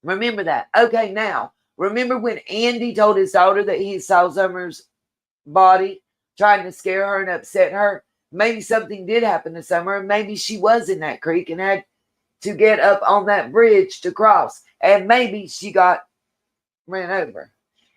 Remember that. Okay, now, remember when Andy told his daughter that he saw Summer's body, trying to scare her and upset her? Maybe something did happen to Summer, and maybe she was in that creek and had to get up on that bridge to cross, and maybe she got ran over.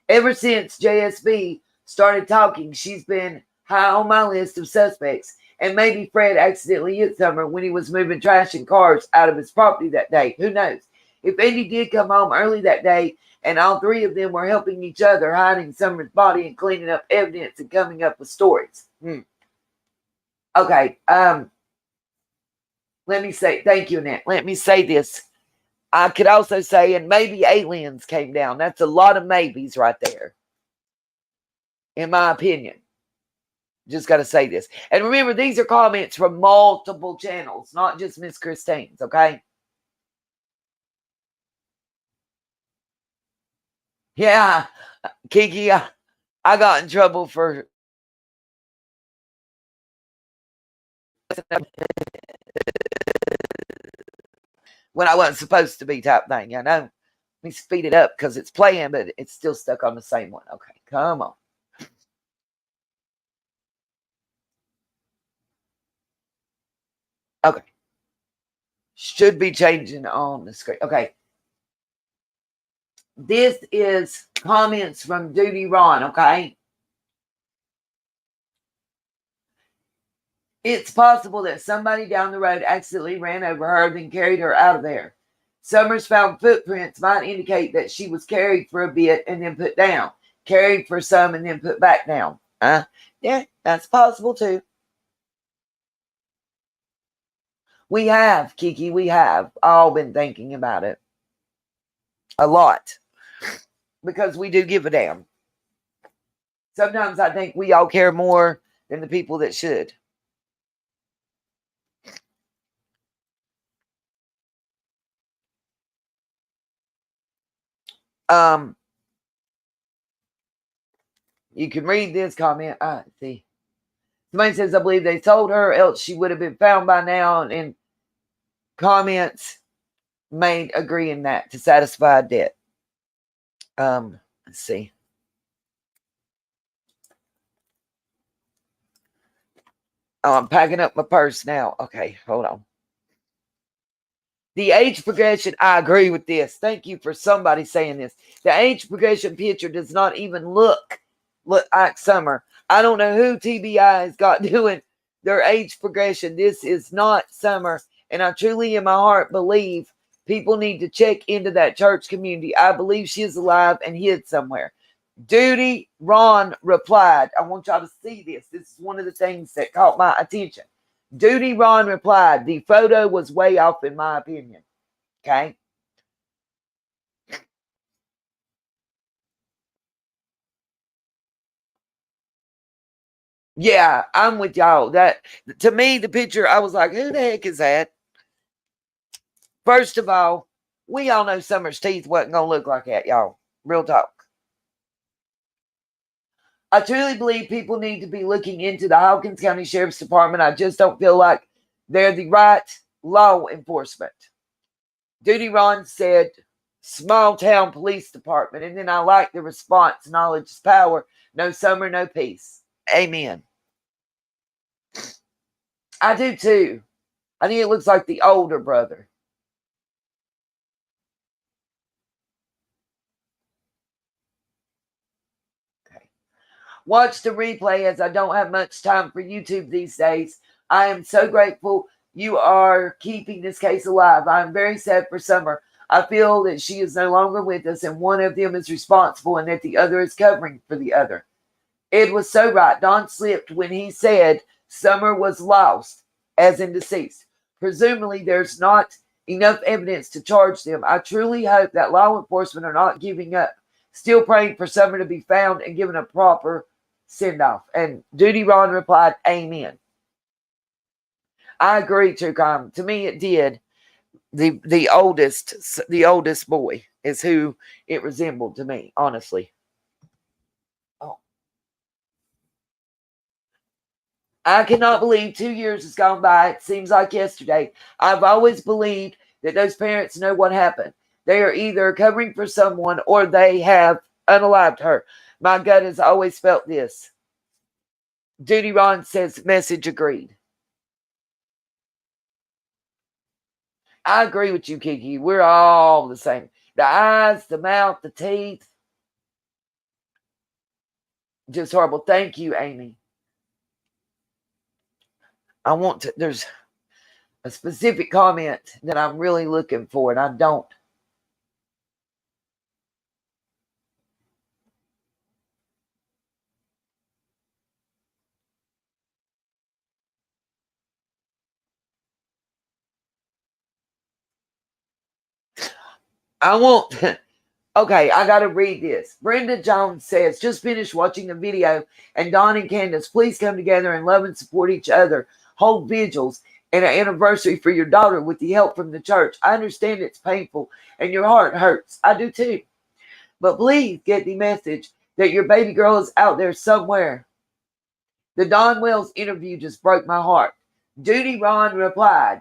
Ever since JSB started talking, she's been high on my list of suspects. And maybe Fred accidentally hit Summer when he was moving trash and cars out of his property that day. Who knows? If Andy did come home early that day and all three of them were helping each other, hiding Summer's body and cleaning up evidence and coming up with stories. Okay. Let me say, thank you, Annette. Let me say this. I could also say, and maybe aliens came down. That's a lot of maybes right there, in my opinion. Just got to say this. And remember, these are comments from multiple channels, not just Miss Christine's, okay? Yeah, Kiki, I got in trouble for when I wasn't supposed to be type thing, you know? Let me speed it up because it's playing, but it's still stuck on the same one. Okay, come on. Okay. Should be changing on the screen. Okay. This is comments from Duty Ron, okay? It's possible that somebody down the road accidentally ran over her, then carried her out of there. Summers found footprints might indicate that she was carried for a bit and then put down. Carried for some and then put back down. Yeah, that's possible too. We have, Kiki, we have all been thinking about it. A lot. Because we do give a damn. Sometimes I think we all care more than the people that should. You can read this comment. See. Somebody says, I believe they told her, else she would have been found by now. And comments made agreeing that to satisfy debt. Let's see. Oh, I'm packing up my purse now. Okay, hold on. The age progression, I agree with this. Thank you for somebody saying this. The age progression picture does not even look like Summer. I don't know who TBI has got doing their age progression. This is not Summer. And I truly in my heart believe people need to check into that church community. I believe she is alive and hid somewhere. Duty Ron replied, I want y'all to see this. This is one of the things that caught my attention. Duty Ron replied, the photo was way off in my opinion. Okay. Yeah, I'm with y'all. That to me, the picture, I was like, who the heck is that? First of all, we all know Summer's teeth wasn't going to look like that, y'all. Real talk. I truly believe people need to be looking into the Hawkins County Sheriff's Department. I just don't feel like they're the right law enforcement. Duty Ron said, small town police department. And then I like the response, knowledge is power. No Summer, no peace. Amen. I do too. I think it looks like the older brother. Watch the replay as I don't have much time for YouTube these days. I am so grateful you are keeping this case alive. I am very sad for Summer. I feel that she is no longer with us and one of them is responsible and that the other is covering for the other. Ed was so right. Don slipped when he said Summer was lost, as in deceased. Presumably there's not enough evidence to charge them. I truly hope that law enforcement are not giving up. Still praying for Summer to be found and given a proper send-off. And Duty Ron replied, amen. I agree, Tucom. To me, it did. The oldest boy is who it resembled to me, honestly. Oh. I cannot believe 2 years has gone by. It seems like yesterday. I've always believed that those parents know what happened. They are either covering for someone or they have unalived her. My gut has always felt this. Duty Ron says, message agreed. I agree with you, Kiki. We're all the same. The eyes, the mouth, the teeth. Just horrible. Thank you, Amy. There's a specific comment that I'm really looking for, and I don't. Okay, I got to read this. Brenda Jones says, just finished watching the video, and Don and Candace, please come together and love and support each other. Hold vigils and an anniversary for your daughter with the help from the church. I understand it's painful and your heart hurts. I do too. But please get the message that your baby girl is out there somewhere. The Don Wells interview just broke my heart. Duty Ron replied,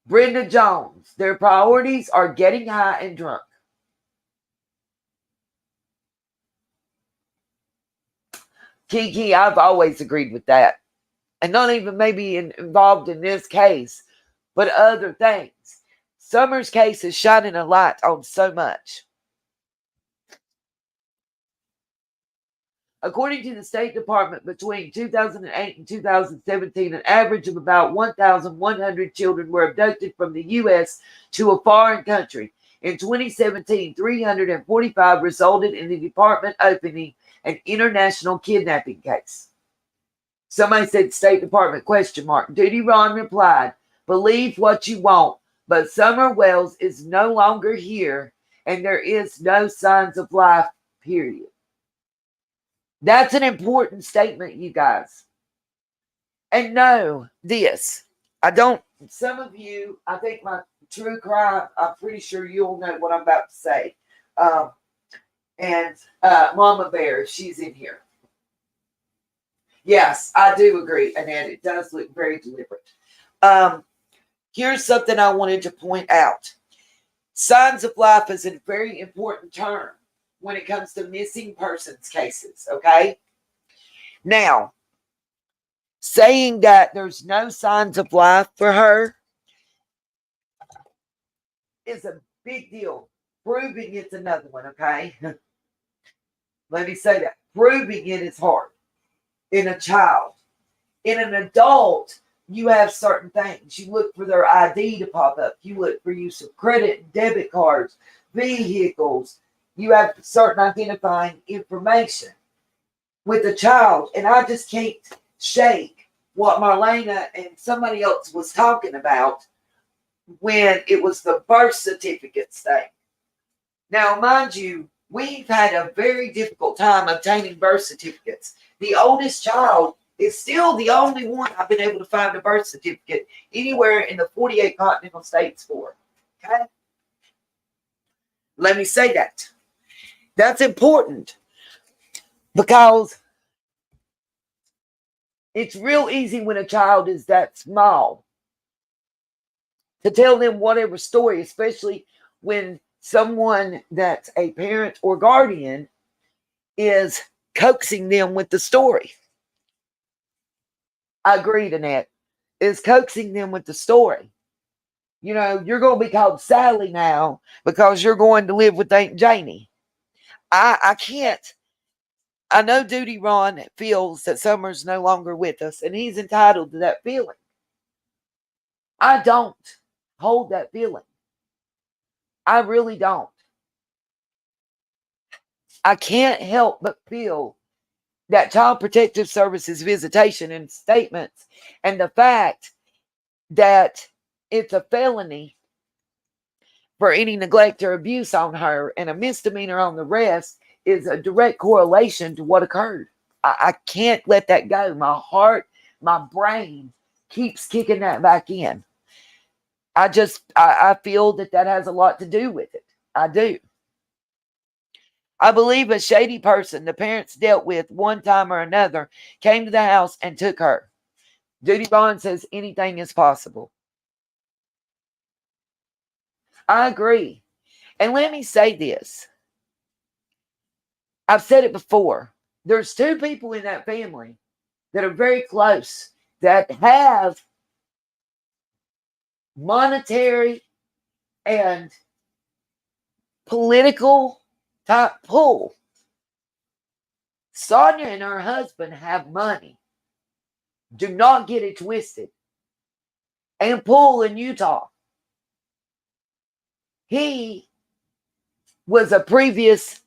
Brenda Jones, their priorities are getting high and drunk. Kiki, I've always agreed with that. And not even maybe involved in this case, but other things. Summer's case is shining a light on so much. According to the State Department, between 2008 and 2017, an average of about 1,100 children were abducted from the U.S. to a foreign country. In 2017, 345 resulted in the department opening an international kidnapping case. Somebody said State Department ? Duty Ron replied, believe what you want, but Summer Wells is no longer here and there is no signs of life, period. That's an important statement, you guys. And know this. Some of you, I think my true crime, I'm pretty sure you'll know what I'm about to say. And Mama Bear, she's in here. Yes, I do agree, Annette. It does look very deliberate. Here's something I wanted to point out. Signs of life is a very important term when it comes to missing persons cases, okay? Now, saying that there's no signs of life for her is a big deal. Proving it's another one, okay? Let me say that. Proving it is hard in a child. In an adult, you have certain things. You look for their ID to pop up. You look for use of credit and debit cards, vehicles. You have certain identifying information with a child. And I just can't shake what Marlena and somebody else was talking about when it was the birth certificates thing. Now, mind you, we've had a very difficult time obtaining birth certificates. The oldest child is still the only one I've been able to find a birth certificate anywhere in the 48 continental states for. Okay? Let me say that. That's important because it's real easy when a child is that small to tell them whatever story, especially when someone that's a parent or guardian is coaxing them with the story. I agree, Annette. Is coaxing them with the story. You know, you're going to be called Sally now because you're going to live with Aunt Janie. I can't. I know Duty Ron feels that Summer's no longer with us, and he's entitled to that feeling. I don't hold that feeling. I really don't. I can't help but feel that Child Protective Services visitation and statements and the fact that it's a felony for any neglect or abuse on her and a misdemeanor on the rest is a direct correlation to what occurred. I can't let that go. My heart, my brain keeps kicking that back in. I feel that has a lot to do with it. I do. I believe a shady person the parents dealt with one time or another came to the house and took her. Duty Bond says anything is possible. I agree. And let me say this. I've said it before. There's two people in that family that are very close that have monetary and political type pull. Sonia and her husband have money. Do not get it twisted. And pull in Utah. He was a previous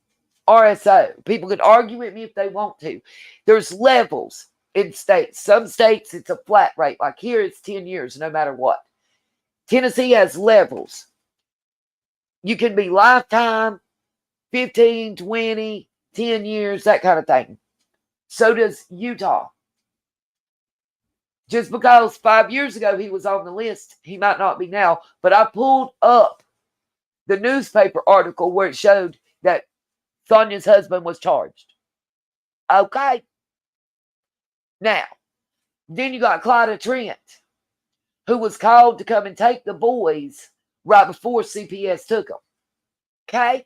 RSO. People can argue with me if they want to. There's levels in states. Some states it's a flat rate. Like here it's 10 years no matter what. Tennessee has levels. You can be lifetime, 15, 20, 10 years, that kind of thing. So does Utah. Just because 5 years ago he was on the list, he might not be now. But I pulled up the newspaper article where it showed that Sonia's husband was charged. Okay. Now, then you got Clyda Trent, who was called to come and take the boys right before CPS took them. Okay?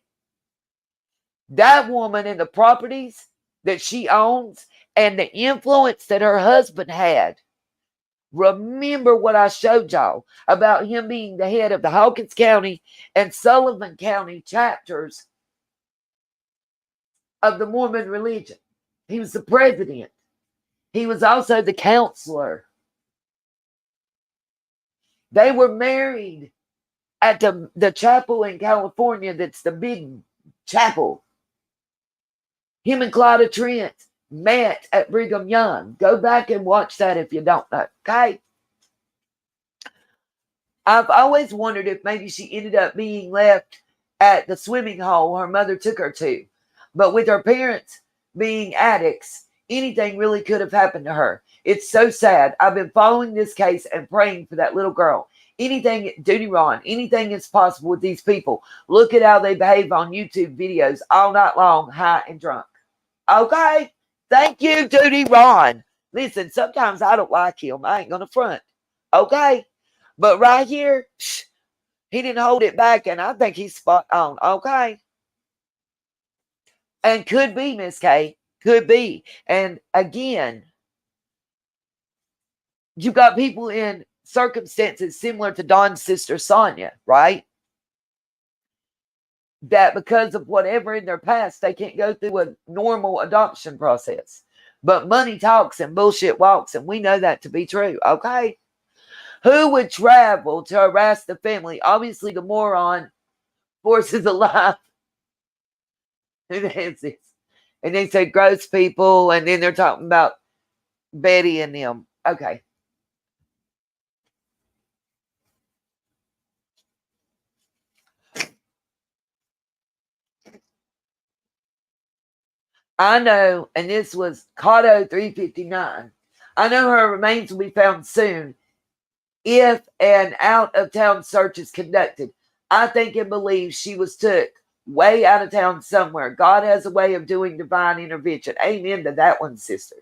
That woman and the properties that she owns and the influence that her husband had. Remember what I showed y'all about him being the head of the Hawkins County and Sullivan County chapters of the Mormon religion. He was the president. He was also the counselor. They were married at the chapel in California that's the big chapel. Him and Clyda Trent met at Brigham Young. Go back and watch that if you don't know. Okay? I've always wondered if maybe she ended up being left at the swimming hole her mother took her to. But with her parents being addicts, anything really could have happened to her. It's so sad. I've been following this case and praying for that little girl. Anything, Duty Ron, anything is possible with these people. Look at how they behave on YouTube videos all night long, high and drunk. Okay? Thank you, Duty Ron. Listen, sometimes I don't like him. I ain't going to front. Okay? But right here, he didn't hold it back, and I think he's spot on. Okay? And could be, Miss K. Could be. And again, you got people in circumstances similar to Don's sister Sonia, right? That because of whatever in their past, they can't go through a normal adoption process. But money talks and bullshit walks, and we know that to be true, okay? Who would travel to harass the family? Obviously, the moron forces alive. Who is this? And they say gross people, and then they're talking about Betty and them. Okay. I know, and this was Cotto 359. I know her remains will be found soon if an out-of-town search is conducted. I think and believe she was took way out of town somewhere. God has a way of doing divine intervention. Amen to that one, sister.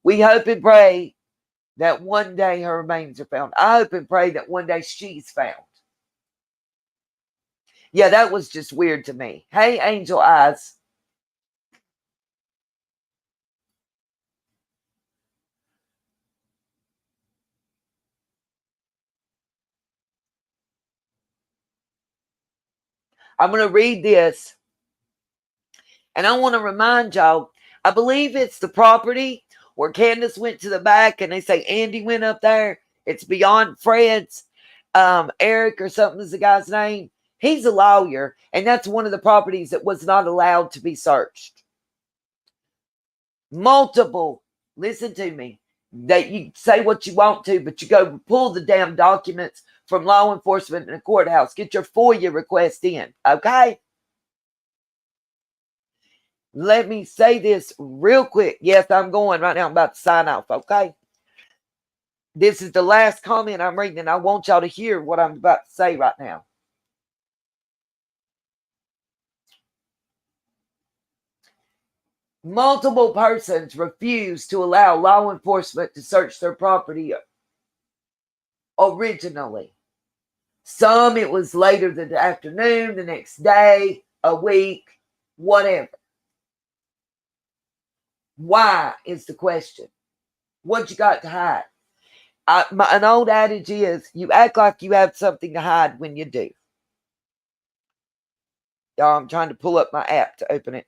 We hope and pray that one day her remains are found. I hope and pray that one day she's found. Yeah, that was just weird to me. Hey, Angel Eyes. I'm going to read this. And I want to remind y'all, I believe it's the property where Candace went to the back and they say Andy went up there. It's beyond Fred's. Eric or something is the guy's name. He's a lawyer, and that's one of the properties that was not allowed to be searched. Multiple, listen to me, that you say what you want to, but you go pull the damn documents from law enforcement in the courthouse. Get your FOIA request in, okay? Let me say this real quick. Yes, I'm going right now. I'm about to sign off, okay? This is the last comment I'm reading, and I want y'all to hear what I'm about to say right now. Multiple persons refused to allow law enforcement to search their property originally. Some, it was later the afternoon, the next day, a week, whatever. Why is the question? What you got to hide? An old adage is, you act like you have something to hide when you do. Y'all, I'm trying to pull up my app to open it.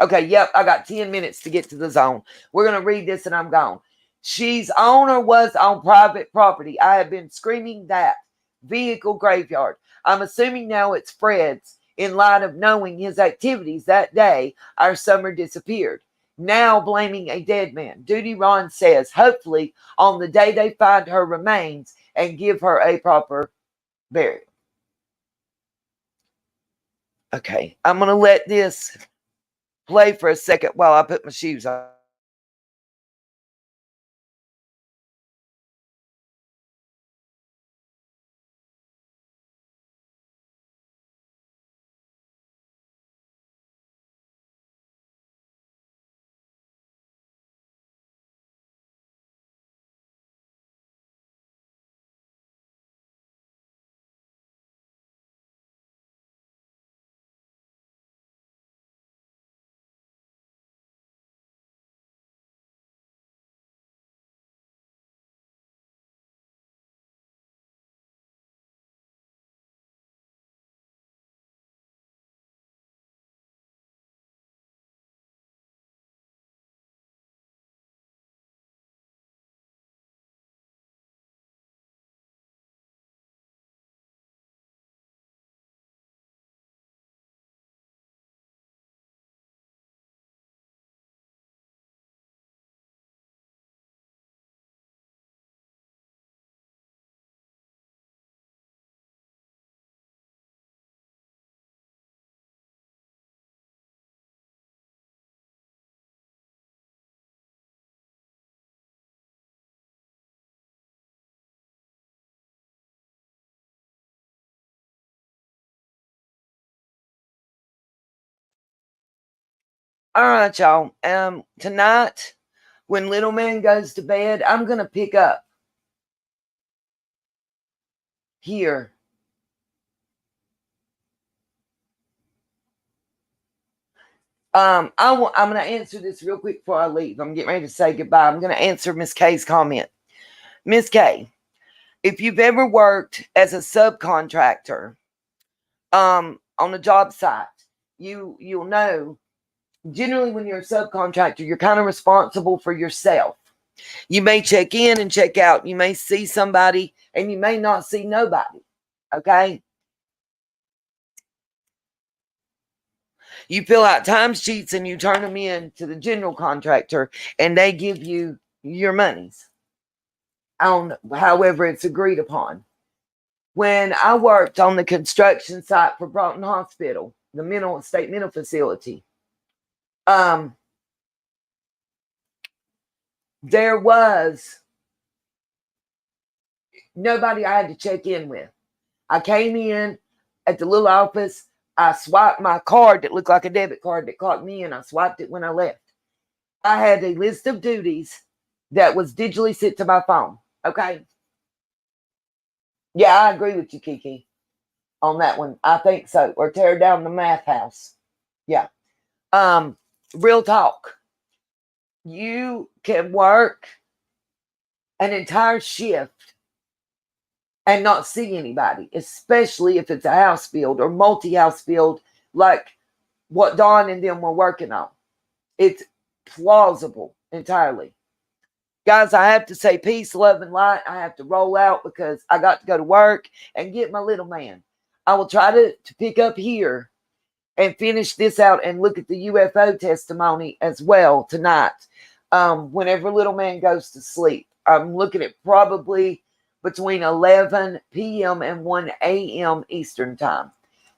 Okay, yep, I got 10 minutes to get to the zone. We're going to read this and I'm gone. She's on or was on private property. I have been screaming that. Vehicle graveyard. I'm assuming now it's Fred's. In light of knowing his activities that day, our summer disappeared. Now blaming a dead man. Duty Ron says, hopefully on the day they find her remains and give her a proper burial. Okay, I'm going to let this play for a second while I put my shoes on. All right, y'all. Tonight, when little man goes to bed, I'm gonna pick up here. I'm gonna answer this real quick before I leave. I'm getting ready to say goodbye. I'm gonna answer Miss K's comment. Miss K, if you've ever worked as a subcontractor, on a job site, you'll know. Generally, when you're a subcontractor, you're kind of responsible for yourself. You may check in and check out. You may see somebody and you may not see nobody. Okay. You fill out timesheets and you turn them in to the general contractor and they give you your monies on however it's agreed upon. When I worked on the construction site for Broughton Hospital, the state mental facility, there was nobody I had to check in with. I came in at the little office. I swiped my card that looked like a debit card that clocked me in. I swiped it when I left. I had a list of duties that was digitally sent to my phone. Okay. Yeah, I agree with you, Kiki, on that one. I think so. Or tear down the math house. Yeah. Real talk. You can work an entire shift and not see anybody, especially if it's a house build or multi-house build like what Dawn and them were working on. It's plausible entirely. Guys, I have to say peace, love, and light. I have to roll out because I got to go to work and get my little man. I will try to pick up here and finish this out and look at the UFO testimony as well tonight. Whenever little man goes to sleep, I'm looking at probably between 11 p.m. and 1 a.m. Eastern time.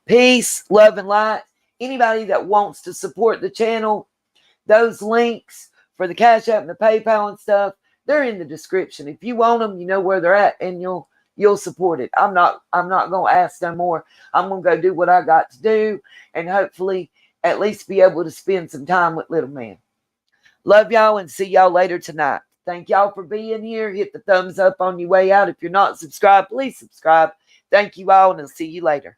Peace, love, and light. Anybody that wants to support the channel, those links for the Cash App and the PayPal and stuff, they're in the description. If you want them, you know where they're at, and you'll support it. I'm not gonna ask no more. I'm gonna go do what I got to do, and hopefully at least be able to spend some time with little man. Love y'all and see y'all later tonight. Thank y'all for being here. Hit the thumbs up on your way out. If you're not subscribed, please subscribe. Thank you all, and I'll see you later.